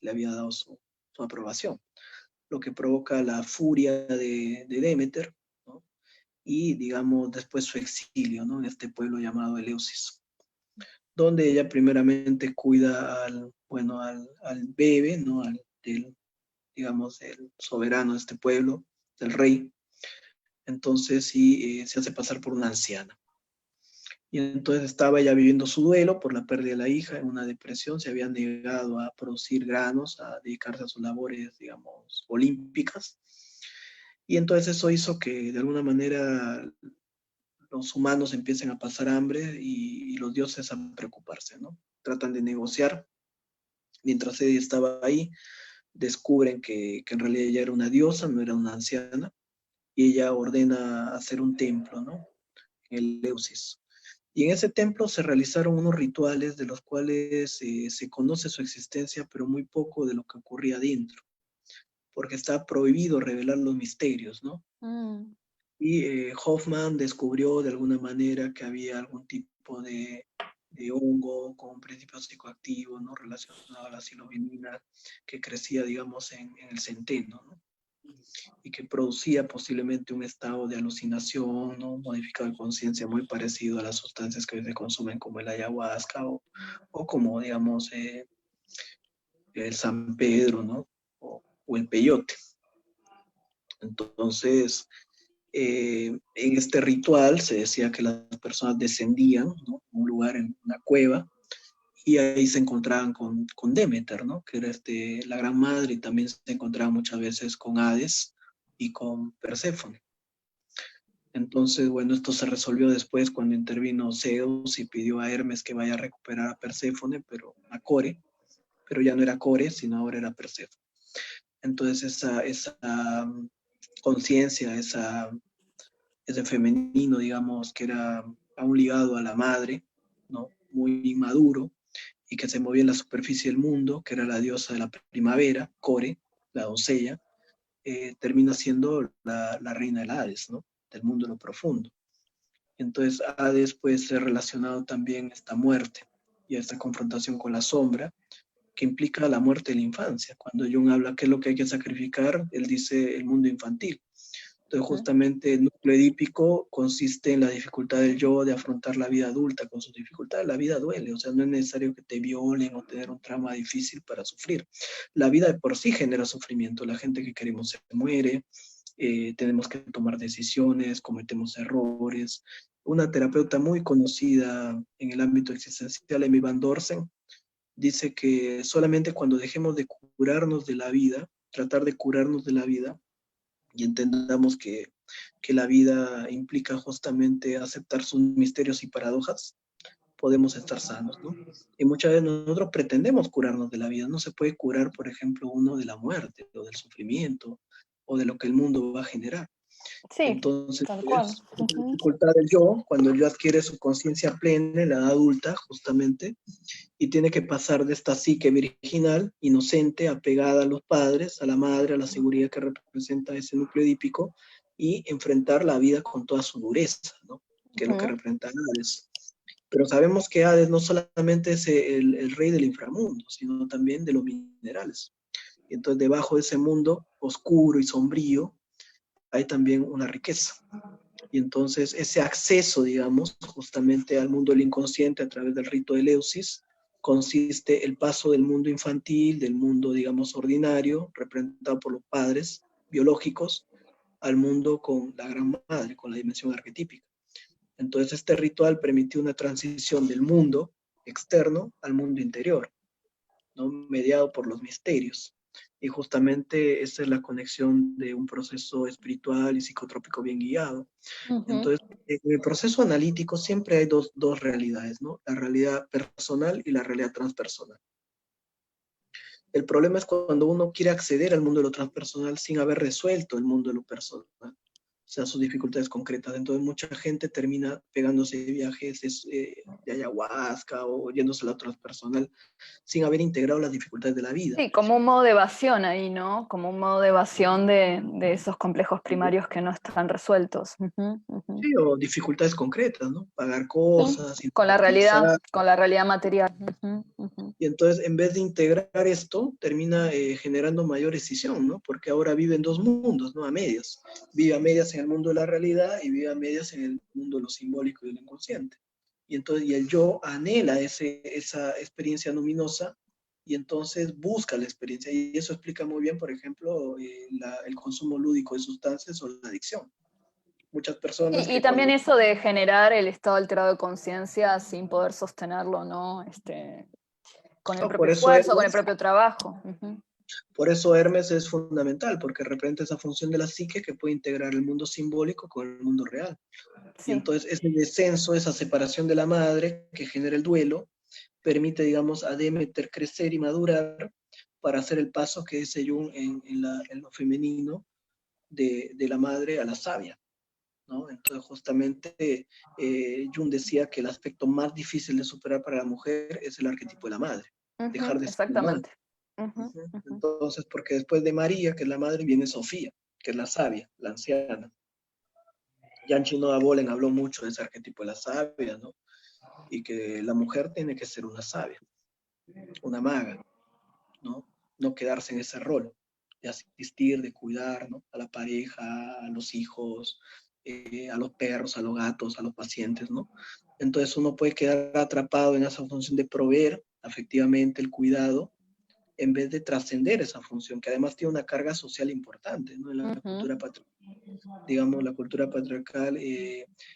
S1: le había dado su aprobación, lo que provoca la furia de Demeter, ¿no? Y, digamos, después su exilio, ¿no? En este pueblo llamado Eleusis, donde ella primeramente cuida bueno, al bebé, ¿no? Digamos, el soberano de este pueblo, del rey. Entonces, sí, se hace pasar por una anciana. Y entonces estaba ella viviendo su duelo por la pérdida de la hija, en una depresión, se había negado a producir granos, a dedicarse a sus labores, digamos, olímpicas. Y entonces eso hizo que de alguna manera los humanos empiecen a pasar hambre y los dioses a preocuparse, ¿no? Tratan de negociar. Mientras ella estaba ahí, descubren que en realidad ella era una diosa, no era una anciana, y ella ordena hacer un templo, ¿no? En el Eleusis. Y en ese templo se realizaron unos rituales de los cuales se conoce su existencia, pero muy poco de lo que ocurría dentro, porque está prohibido revelar los misterios, ¿no?
S2: Mm.
S1: Y Hoffman descubrió de alguna manera que había algún tipo de hongo con un principio psicoactivo, ¿no? Relacionado a la psilocibina, que crecía, digamos, en el centeno, ¿no? Y que producía posiblemente un estado de alucinación, ¿no? Modificado de conciencia muy parecido a las sustancias que hoy se consumen como el ayahuasca o como, digamos, el San Pedro, ¿no? O el peyote. Entonces, en este ritual se decía que las personas descendían, ¿no? A un lugar en una cueva y ahí se encontraban con Demeter, ¿no? Que era la gran madre, y también se encontraban muchas veces con Hades y con Perséfone. Entonces, bueno, esto se resolvió después cuando intervino Zeus y pidió a Hermes que vaya a recuperar a Perséfone, pero a Core, pero ya no era Core, sino ahora era Perséfone. Entonces, esa conciencia, ese femenino, digamos, que era aún ligado a la madre, ¿no? Muy inmaduro, y que se movía en la superficie del mundo, que era la diosa de la primavera, Core, la doncella, termina siendo la reina del Hades, ¿no? Del mundo de lo profundo. Entonces Hades puede ser relacionado también a esta muerte y a esta confrontación con la sombra, que implica la muerte de la infancia. Cuando Jung habla qué es lo que hay que sacrificar, él dice el mundo infantil. Entonces justamente el núcleo edípico consiste en la dificultad del yo de afrontar la vida adulta con sus dificultades. La vida duele, o sea, no es necesario que te violen o tener un trauma difícil para sufrir. La vida de por sí genera sufrimiento. La gente que queremos se muere, tenemos que tomar decisiones, cometemos errores. Una terapeuta muy conocida en el ámbito existencial, Amy Van Dorsen, dice que solamente cuando dejemos de curarnos de la vida, tratar de curarnos de la vida, y entendamos que la vida implica justamente aceptar sus misterios y paradojas, podemos estar sanos, ¿no? Y muchas veces nosotros pretendemos curarnos de la vida. No se puede curar, por ejemplo, uno de la muerte o del sufrimiento o de lo que el mundo va a generar.
S2: Sí,
S1: Entonces,
S2: tal cual.
S1: es la dificultad del yo, cuando el yo adquiere su conciencia plena en la edad adulta, justamente, y tiene que pasar de esta psique virginal, inocente, apegada a los padres, a la madre, a la seguridad que representa ese núcleo edípico, y enfrentar la vida con toda su dureza, ¿no? Que es lo que representa Hades. Pero sabemos que Hades no solamente es el rey del inframundo, sino también de los minerales. Y entonces debajo de ese mundo oscuro y sombrío hay también una riqueza. Y entonces ese acceso, digamos, justamente al mundo del inconsciente a través del rito de Eleusis, consiste el paso del mundo infantil, del mundo, digamos, ordinario, representado por los padres biológicos, al mundo con la gran madre, con la dimensión arquetípica. Entonces este ritual permitió una transición del mundo externo al mundo interior, ¿no? Mediado por los misterios. Y justamente esa es la conexión de un proceso espiritual y psicotrópico bien guiado. Entonces, en el proceso analítico siempre hay dos realidades, ¿no? La realidad personal y la realidad transpersonal. El problema es cuando uno quiere acceder al mundo de lo transpersonal sin haber resuelto el mundo de lo personal. sea, sus dificultades concretas. Entonces mucha gente termina pegándose viajes de ayahuasca o yéndose a la transpersonal sin haber integrado las dificultades de la vida.
S2: Sí, como un modo de evasión ahí, ¿no? Como un modo de evasión de esos complejos primarios que no están resueltos. Ujú, ujú.
S1: Sí, o dificultades concretas, ¿no? Pagar
S2: Sí,
S1: cosas, independizar.
S2: con la realidad material. Ujú, ujú.
S1: Y entonces, en vez de integrar esto, termina generando mayor escisión, ¿no? Porque ahora vive en dos mundos, ¿no? A medias. Vive a medias en el mundo de la realidad y vive a medias en el mundo de lo simbólico y de lo inconsciente. Y entonces, y el yo anhela esa experiencia luminosa y entonces busca la experiencia. Y eso explica muy bien, por ejemplo, el consumo lúdico de sustancias o la adicción. Muchas personas
S2: Y
S1: que
S2: también
S1: cuando...
S2: eso de generar el estado alterado de conciencia sin poder sostenerlo, ¿no? Con el
S1: Oh,
S2: propio esfuerzo, con el propio trabajo. Ujú.
S1: por eso Hermes es fundamental, porque representa esa función de la psique que puede integrar el mundo simbólico con el mundo real. Y
S2: Sí.
S1: entonces ese descenso, esa separación de la madre que genera el duelo, permite, digamos, a Demeter crecer y madurar para hacer el paso que dice Jung en lo femenino de la madre a la sabia, ¿no? Entonces justamente Jung decía que el aspecto más difícil de superar para la mujer es el arquetipo de la madre, dejar
S2: Ujú,
S1: de ser la madre.
S2: exactamente. Ujú,
S1: Ujú.
S2: ujú.
S1: Entonces, porque después de María, que es la madre, viene Sofía, que es la sabia, la anciana. Jan Chinoda Bolen habló mucho de ese arquetipo de la sabia, ¿no? Y que la mujer tiene que ser una sabia, una maga, ¿no? No quedarse en ese rol de asistir, de cuidar, ¿no? A la pareja, a los hijos, a los perros, a los gatos, a los pacientes, ¿no? Entonces uno puede quedar atrapado en esa función de proveer afectivamente el cuidado en vez de trascender esa función, que además tiene una carga social importante, ¿no? En la
S2: Ujú.
S1: cultura patriarcal, digamos, la cultura patriarcal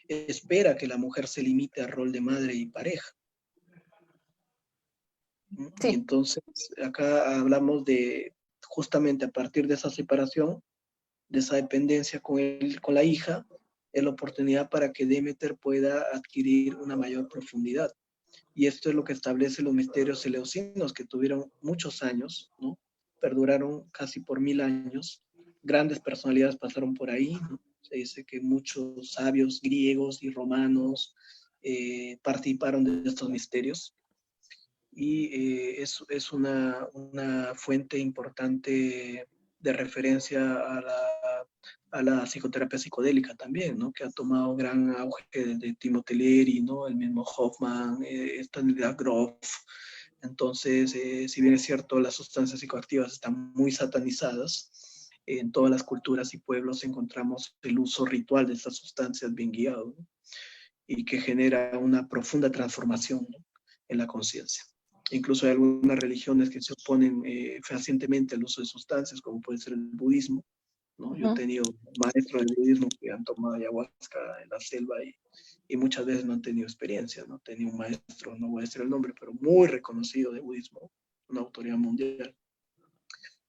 S1: espera que la mujer se limite al rol de madre y pareja. ¿No? Y
S2: Sí,
S1: entonces acá hablamos de, justamente a partir de esa separación, de esa dependencia con la hija, es la oportunidad para que Demeter pueda adquirir una mayor profundidad. Y esto es lo que establece los misterios eleusinos, que tuvieron muchos años, ¿no? Perduraron casi por 1000 años. Grandes personalidades pasaron por ahí, ¿no? Se dice que muchos sabios griegos y romanos participaron de estos misterios. Y es una fuente importante de referencia a la psicoterapia psicodélica también, ¿no? Que ha tomado gran auge de Timothy Leary, ¿no? El mismo Hoffman, Stanislav Grof. Entonces, si bien es cierto, las sustancias psicoactivas están muy satanizadas, en todas las culturas y pueblos encontramos el uso ritual de estas sustancias bien guiado, ¿no? Y que genera una profunda transformación, ¿no? En la conciencia. Incluso hay algunas religiones que se oponen fehacientemente al uso de sustancias, como puede ser el budismo, ¿no? Yo he
S2: ujú.
S1: tenido maestros de budismo que han tomado ayahuasca en la selva y muchas veces no han tenido experiencia, ¿no? Tenía un maestro, no voy a decir el nombre, pero muy reconocido de budismo, una autoridad mundial,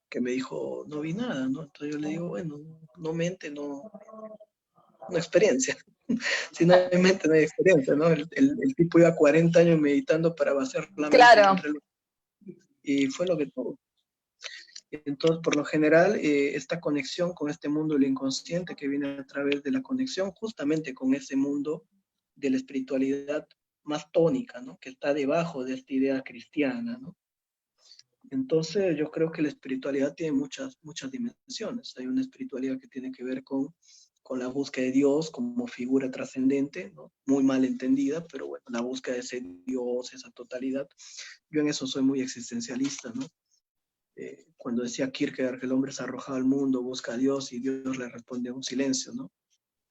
S1: que me dijo, no vi nada, ¿no? Entonces yo le digo, bueno, no mente, no experiencia. Si no hay mente, no hay experiencia, ¿no? El tipo iba 40 años meditando para vaciar la mente en un
S2: Claro.
S1: reloj. Y fue lo que tuvo. Entonces, por lo general, esta conexión con este mundo del inconsciente que viene a través de la conexión justamente con ese mundo de la espiritualidad más tónica, ¿no? Que está debajo de esta idea cristiana, ¿no? Entonces, yo creo que la espiritualidad tiene muchas dimensiones. Hay una espiritualidad que tiene que ver con la búsqueda de Dios como figura trascendente, ¿no? Muy mal entendida, pero bueno, la búsqueda de ese Dios, esa totalidad. Yo en eso soy muy existencialista, ¿no? Cuando decía Kierkegaard que el hombre se arrojado al mundo, busca a Dios y Dios le responde a un silencio, ¿no?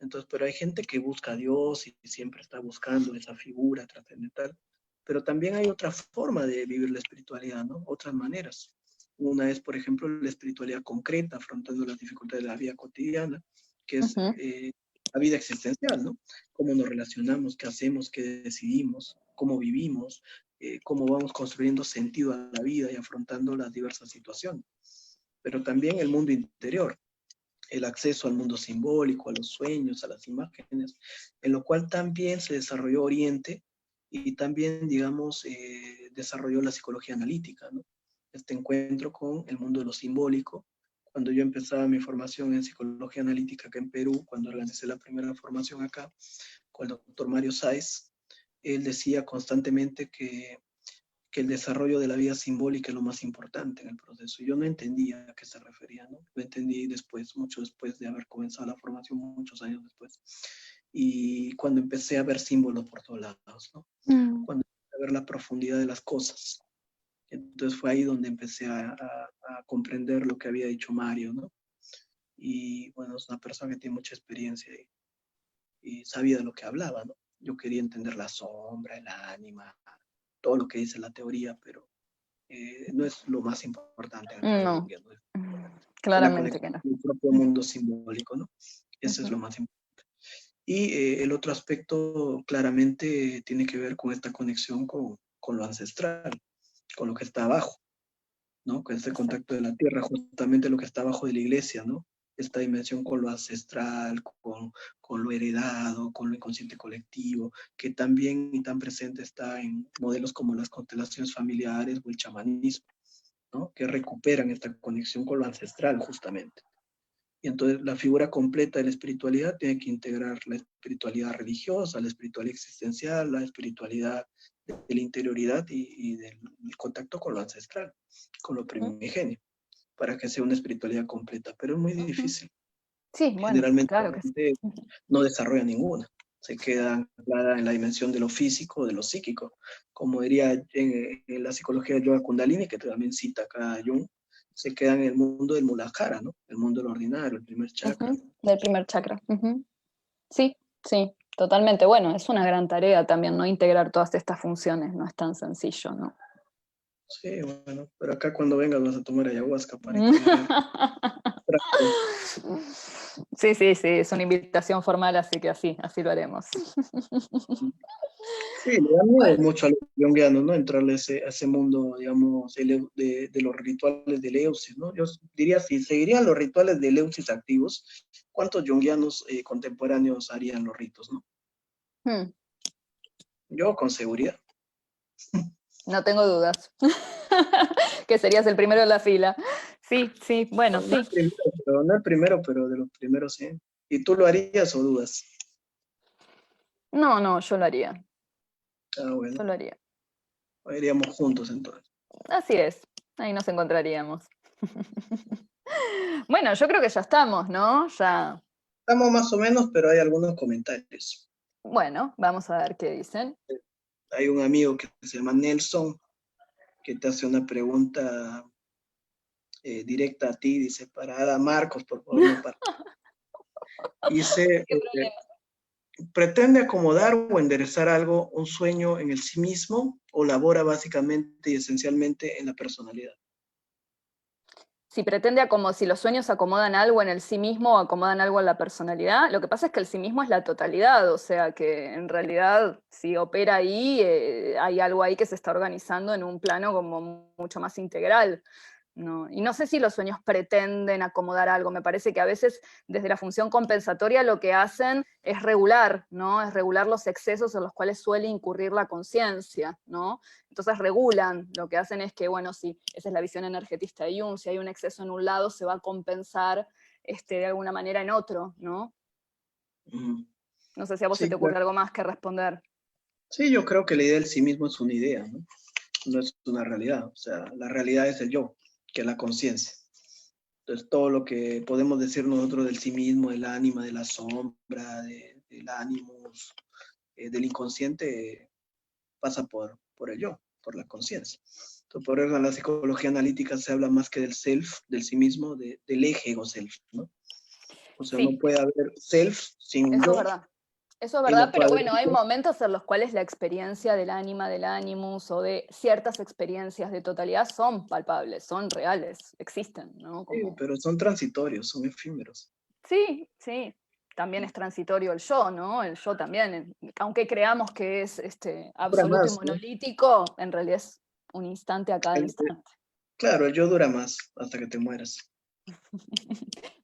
S1: Entonces, pero hay gente que busca a Dios y siempre está buscando esa figura trascendental, pero también hay otra forma de vivir la espiritualidad, ¿no? Otras maneras. Una es, por ejemplo, la espiritualidad concreta, afrontando las dificultades de la vida cotidiana, que es
S2: Ujú.
S1: la vida existencial, ¿no? Cómo nos relacionamos, qué hacemos, qué decidimos, cómo vivimos, cómo vamos construyendo sentido a la vida y afrontando las diversas situaciones. Pero también el mundo interior, el acceso al mundo simbólico, a los sueños, a las imágenes, en lo cual también se desarrolló Oriente y también, digamos, desarrolló la psicología analítica, ¿no? Este encuentro con el mundo de lo simbólico, cuando yo empezaba mi formación en psicología analítica acá en Perú, cuando organicé la primera formación acá, con el doctor Mario Sáez, él decía constantemente que el desarrollo de la vida simbólica es lo más importante en el proceso. Yo no entendía a qué se refería, ¿no? Lo entendí después, mucho después de haber comenzado la formación, muchos años después. Y cuando empecé a ver símbolos por todos lados, ¿no? Cuando empecé a ver la profundidad de las cosas. Entonces fue ahí donde empecé a comprender lo que había dicho Mario, ¿no? Y bueno, es una persona que tiene mucha experiencia y sabía de lo que hablaba, ¿no? Yo quería entender la sombra, el ánima, todo lo que dice la teoría, pero no es lo más importante en el caso de
S2: No,
S1: Jung, ¿no? Es la
S2: claramente que
S1: conexión
S2: no.
S1: con el propio mundo simbólico, ¿no? Eso es lo más importante. Y el otro aspecto claramente tiene que ver con esta conexión con lo ancestral, con lo que está abajo, ¿no? Con este contacto de la tierra, justamente lo que está abajo de la iglesia, ¿no? Esta dimensión con lo ancestral, con lo heredado, con lo inconsciente colectivo, que también y tan presente está en modelos como las constelaciones familiares o el chamanismo, ¿no? Que recuperan esta conexión con lo ancestral, justamente. Y entonces la figura completa de la espiritualidad tiene que integrar la espiritualidad religiosa, la espiritualidad existencial, la espiritualidad de la interioridad y del contacto con lo ancestral, con lo primigenio, para que sea una espiritualidad completa. Pero es muy difícil.
S2: Sí, bueno,
S1: Generalmente
S2: claro
S1: la
S2: que sí.
S1: gente no desarrolla ninguna. Se queda anclada en la dimensión de lo físico, de lo psíquico. Como diría en la psicología de Yoga Kundalini, que también cita acá a Jung, se queda en el mundo del Muladhara, ¿no? El mundo del ordinario, el primer chakra.
S2: Del primer chakra. Sí, sí, totalmente. Bueno, es una gran tarea también, ¿no? Integrar todas estas funciones, no es tan sencillo, ¿no?
S1: Sí, bueno, pero acá cuando vengas vas a tomar ayahuasca para integrar.
S2: Sí, sí, sí, es una invitación formal, así que así lo haremos.
S1: Sí, le da miedo
S2: Bueno,
S1: mucho a los junguianos, ¿no? Entrarle a ese mundo, digamos, de los rituales de Eleusis, ¿no? Yo diría, si seguirían los rituales de Eleusis activos, ¿cuántos junguianos contemporáneos harían los ritos, no?
S2: hmm,
S1: Yo con seguridad.
S2: no tengo dudas. Que serías el primero de la fila. Sí, sí, bueno,
S1: No,
S2: sí.
S1: no el primero, pero de los primeros sí. ¿Y tú lo harías o dudas?
S2: No, no, yo lo haría.
S1: Ah,
S2: Yo
S1: bueno,
S2: lo haría.
S1: iríamos juntos entonces.
S2: Así es. Ahí nos encontraríamos. Bueno, yo creo que ya estamos, ¿no? Ya.
S1: Estamos más o menos, pero hay algunos comentarios.
S2: Bueno, vamos a ver qué dicen.
S1: Hay un amigo que se llama Nelson, que te hace una pregunta directa a ti, dice, para Ada Marcos, por favor, no para. Dice,
S2: ¿Qué problema?
S1: ¿pretende acomodar o enderezar algo, un sueño en el sí mismo, o labora básicamente y esencialmente en la personalidad?
S2: Si pretende como si los sueños acomodan algo en el sí mismo o acomodan algo en la personalidad, lo que pasa es que el sí mismo es la totalidad, o sea que en realidad si opera ahí, hay algo ahí que se está organizando en un plano como mucho más integral. No, y no sé si los sueños pretenden acomodar algo, me parece que a veces desde la función compensatoria lo que hacen es regular, ¿no? Es regular los excesos en los cuales suele incurrir la conciencia, ¿no? Entonces regulan, lo que hacen es que, bueno, si esa es la visión energetista de Jung, si hay un exceso en un lado se va a compensar de alguna manera en otro, ¿no?
S1: Mm,
S2: No sé si a vos se
S1: sí,
S2: te ocurre
S1: claro.
S2: algo más que responder.
S1: Sí, yo creo que la idea del sí mismo es una idea, ¿no? No es una realidad. O sea, la realidad es el yo, que es la conciencia. Entonces, todo lo que podemos decir nosotros del sí mismo, del ánima, de la sombra, del ánimos, del inconsciente, pasa por el yo, por la conciencia. Entonces, por eso en la psicología analítica se habla más que del self, del sí mismo, del eje ego-self, ¿no? O sea, no
S2: Sí,
S1: puede haber self sin
S2: eso es
S1: yo
S2: verdad. Eso es
S1: y
S2: verdad,
S1: no puede
S2: pero
S1: haber
S2: bueno, hay
S1: yo.
S2: momentos en los cuales la experiencia del ánima, del animus o de ciertas experiencias de totalidad son palpables, son reales, existen, ¿no?
S1: Sí,
S2: Como,
S1: pero son transitorios, son efímeros.
S2: sí, sí, también es transitorio el yo, ¿no? El yo también, aunque creamos que es
S1: Dura
S2: absoluto y
S1: más, ¿no?
S2: monolítico, en realidad es un instante a cada instante.
S1: Claro, el yo dura más hasta que te mueras.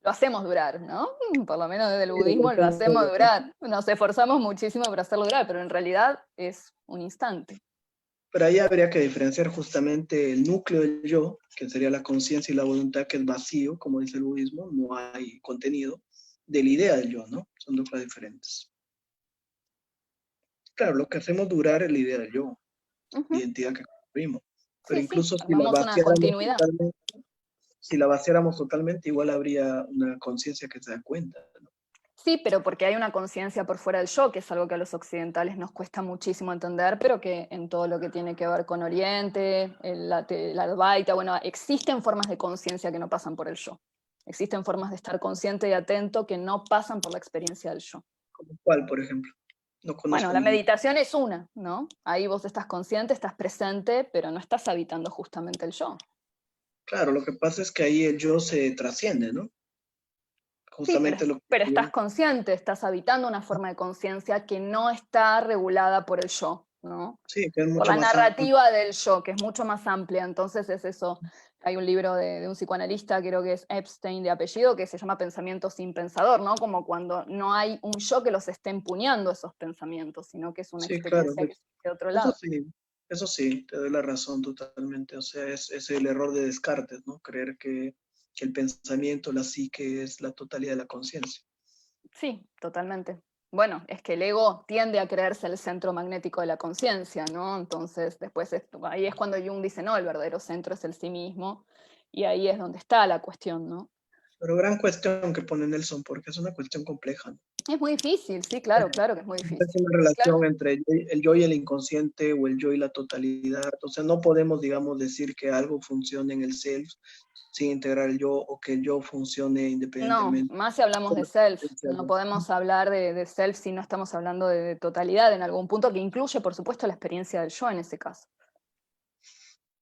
S2: Lo hacemos durar, ¿no? Por lo menos desde el
S1: Sí, lo
S2: budismo lo
S1: hacemos
S2: hacemos durar. Nos esforzamos muchísimo para hacerlo durar, pero en realidad es un instante.
S1: Pero ahí habría que diferenciar justamente el núcleo del yo, que sería la conciencia y la voluntad, que es vacío, como dice el budismo, no hay contenido, de la idea del yo, ¿no? Son dos cosas diferentes. Claro, lo que hacemos durar es la idea del yo,
S2: Ujú.
S1: identidad que construimos. Pero
S2: Sí, sí,
S1: incluso
S2: armamos una continuidad.
S1: si la vaciáramos totalmente, igual habría una conciencia que se da cuenta, ¿no?
S2: Sí, pero porque hay una conciencia por fuera del yo, que es algo que a los occidentales nos cuesta muchísimo entender, pero que en todo lo que tiene que ver con Oriente, la Advaita, bueno, existen formas de conciencia que no pasan por el yo. Existen formas de estar consciente y atento que no pasan por la experiencia del yo.
S1: ¿Como cuál, por ejemplo? No
S2: Bueno,
S1: conozco
S2: la
S1: ningún.
S2: meditación es una, ¿no? Ahí vos estás consciente, estás presente, pero no estás habitando justamente el yo.
S1: Claro, lo que pasa es que ahí el yo se trasciende, ¿no?
S2: Sí,
S1: Justamente lo
S2: pero
S1: que...
S2: estás consciente, estás habitando una forma de conciencia que no está regulada por el yo, ¿no?
S1: Sí, que es
S2: Por
S1: mucho
S2: la
S1: más amplio.
S2: narrativa del yo, que es mucho más amplia. Entonces es eso. Hay un libro de un psicoanalista, creo que es Epstein de apellido, que se llama Pensamiento sin pensador, ¿no? Como cuando no hay un yo que los esté empuñando esos pensamientos, sino que es una
S1: Sí, claro,
S2: experiencia que es de otro
S1: eso
S2: lado.
S1: sí, eso sí, te doy la razón totalmente. O sea, es el error de Descartes, ¿no? Creer que el pensamiento, la psique, es la totalidad de la conciencia.
S2: Sí, totalmente. Bueno, es que el ego tiende a creerse el centro magnético de la conciencia, ¿no? Entonces, después ahí es cuando Jung dice, no, el verdadero centro es el sí mismo, y ahí es donde está la cuestión, ¿no?
S1: Pero gran cuestión que pone Nelson, porque es una cuestión compleja, ¿no?
S2: Es muy difícil, sí, claro, claro que es muy
S1: Es
S2: difícil.
S1: una
S2: Sí, claro.
S1: relación entre el yo y el inconsciente, o el yo y la totalidad. O sea, no podemos, digamos, decir que algo funcione en el self sin integrar el yo, o que el yo funcione
S2: No,
S1: independientemente
S2: más si hablamos
S1: de
S2: de
S1: la
S2: self.
S1: conciencia del
S2: No
S1: otro.
S2: podemos hablar de self si no estamos hablando de totalidad en algún punto, que incluye, por supuesto, la experiencia del yo en ese caso.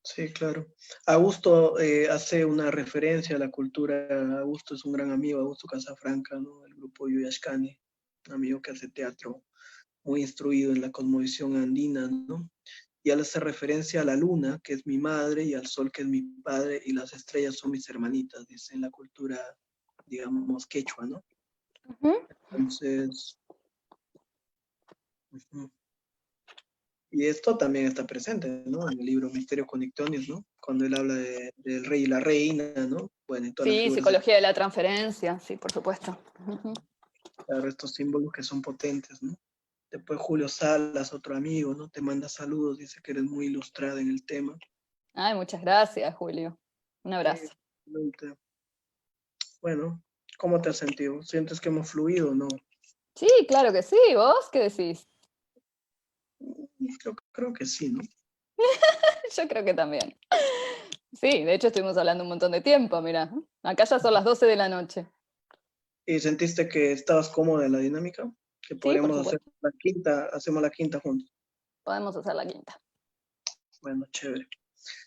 S1: Sí, claro. Augusto hace una referencia a la cultura. Augusto es un gran amigo, Augusto Casafranca, ¿no? El grupo Yuyashkani, un amigo que hace teatro, muy instruido en la cosmovisión andina, ¿no? Y él hace referencia a la luna, que es mi madre, y al sol, que es mi padre, y las estrellas son mis hermanitas, dice en la cultura, digamos, quechua, ¿no?
S2: Ujú.
S1: Entonces, ujú. Y esto también está presente, ¿no? En el libro Misterio Conectonis, ¿no? Cuando él habla del rey y la reina, ¿no? Bueno, y todas las
S2: Sí,
S1: figuras de...
S2: psicología de la transferencia, sí, por supuesto. Ujú.
S1: Claro, estos símbolos que son potentes, ¿no? Después Julio Salas, otro amigo, ¿no? Te manda saludos, dice que eres muy ilustrada en el tema.
S2: Ay, muchas gracias, Julio. Un
S1: Sí,
S2: abrazo.
S1: excelente. Bueno, ¿cómo te has sentido? ¿Sientes que hemos fluido o no?
S2: Sí, claro que sí. ¿Vos qué decís?
S1: Creo que sí, ¿no?
S2: Yo creo que también. Sí, de hecho estuvimos hablando un montón de tiempo, mira. Acá ya son las 12 de la noche.
S1: ¿Y sentiste que estabas cómoda en la dinámica? Que
S2: Sí, por
S1: podríamos hacer
S2: supuesto.
S1: la quinta, hacemos la quinta juntos.
S2: Podemos hacer la quinta.
S1: Bueno, chévere.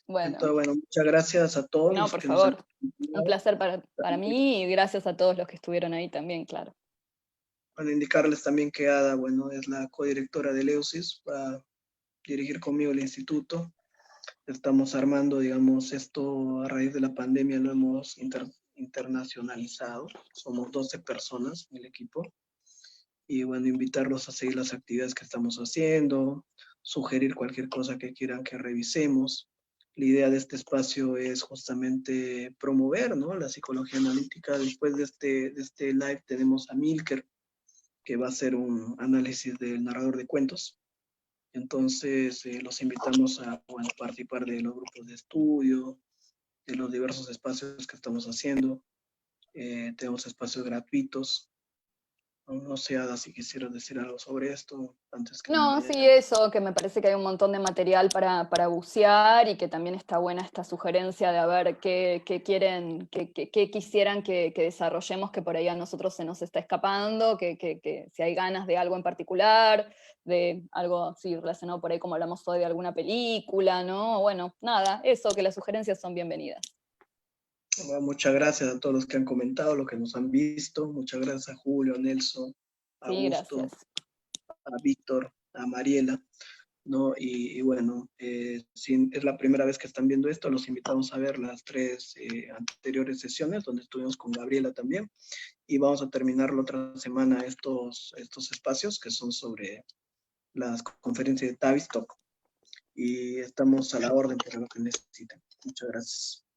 S2: Bueno,
S1: Entonces, bueno, muchas gracias a todos
S2: no,
S1: los
S2: por
S1: que nos han
S2: favor. Un
S1: acompañado.
S2: placer para mí y gracias a todos los que estuvieron ahí también, claro.
S1: Bueno, indicarles también que Ada, bueno, es la codirectora de Leusis, va a dirigir conmigo el instituto. Estamos armando, digamos, esto a raíz de la pandemia, lo hemos internacionalizado. Somos 12 personas en el equipo. Y bueno, invitarlos a seguir las actividades que estamos haciendo, sugerir cualquier cosa que quieran que revisemos. La idea de este espacio es justamente promover, ¿no?, la psicología analítica. Después de este live tenemos a Milker, que va a hacer un análisis del narrador de cuentos. Entonces, los invitamos a, bueno, participar de los grupos de estudio, de los diversos espacios que estamos haciendo. Tenemos espacios gratuitos. No, no sé, Ada, si quisieras decir algo sobre esto antes que me
S2: No,
S1: vaya
S2: sí,
S1: yo.
S2: eso, que me parece que hay un montón de material para bucear y que también está buena esta sugerencia de a ver qué quieren, qué quisieran que desarrollemos, que por ahí a nosotros se nos está escapando, que si hay ganas de algo en particular, de algo sí, relacionado por ahí como hablamos hoy de alguna película, ¿no? Bueno, nada, eso, que las sugerencias son bienvenidas.
S1: Bueno, muchas gracias a todos los que han comentado, los que nos han visto. Muchas gracias a Julio, a Nelson, a
S2: Sí,
S1: Augusto,
S2: gracias.
S1: a Víctor, a Mariela, ¿no? Y bueno, si es la primera vez que están viendo esto, los invitamos a ver las tres anteriores sesiones donde estuvimos con Gabriela también. Y vamos a terminar la otra semana estos espacios que son sobre las conferencias de Tavistock. y estamos a la orden para lo que necesiten. Muchas gracias.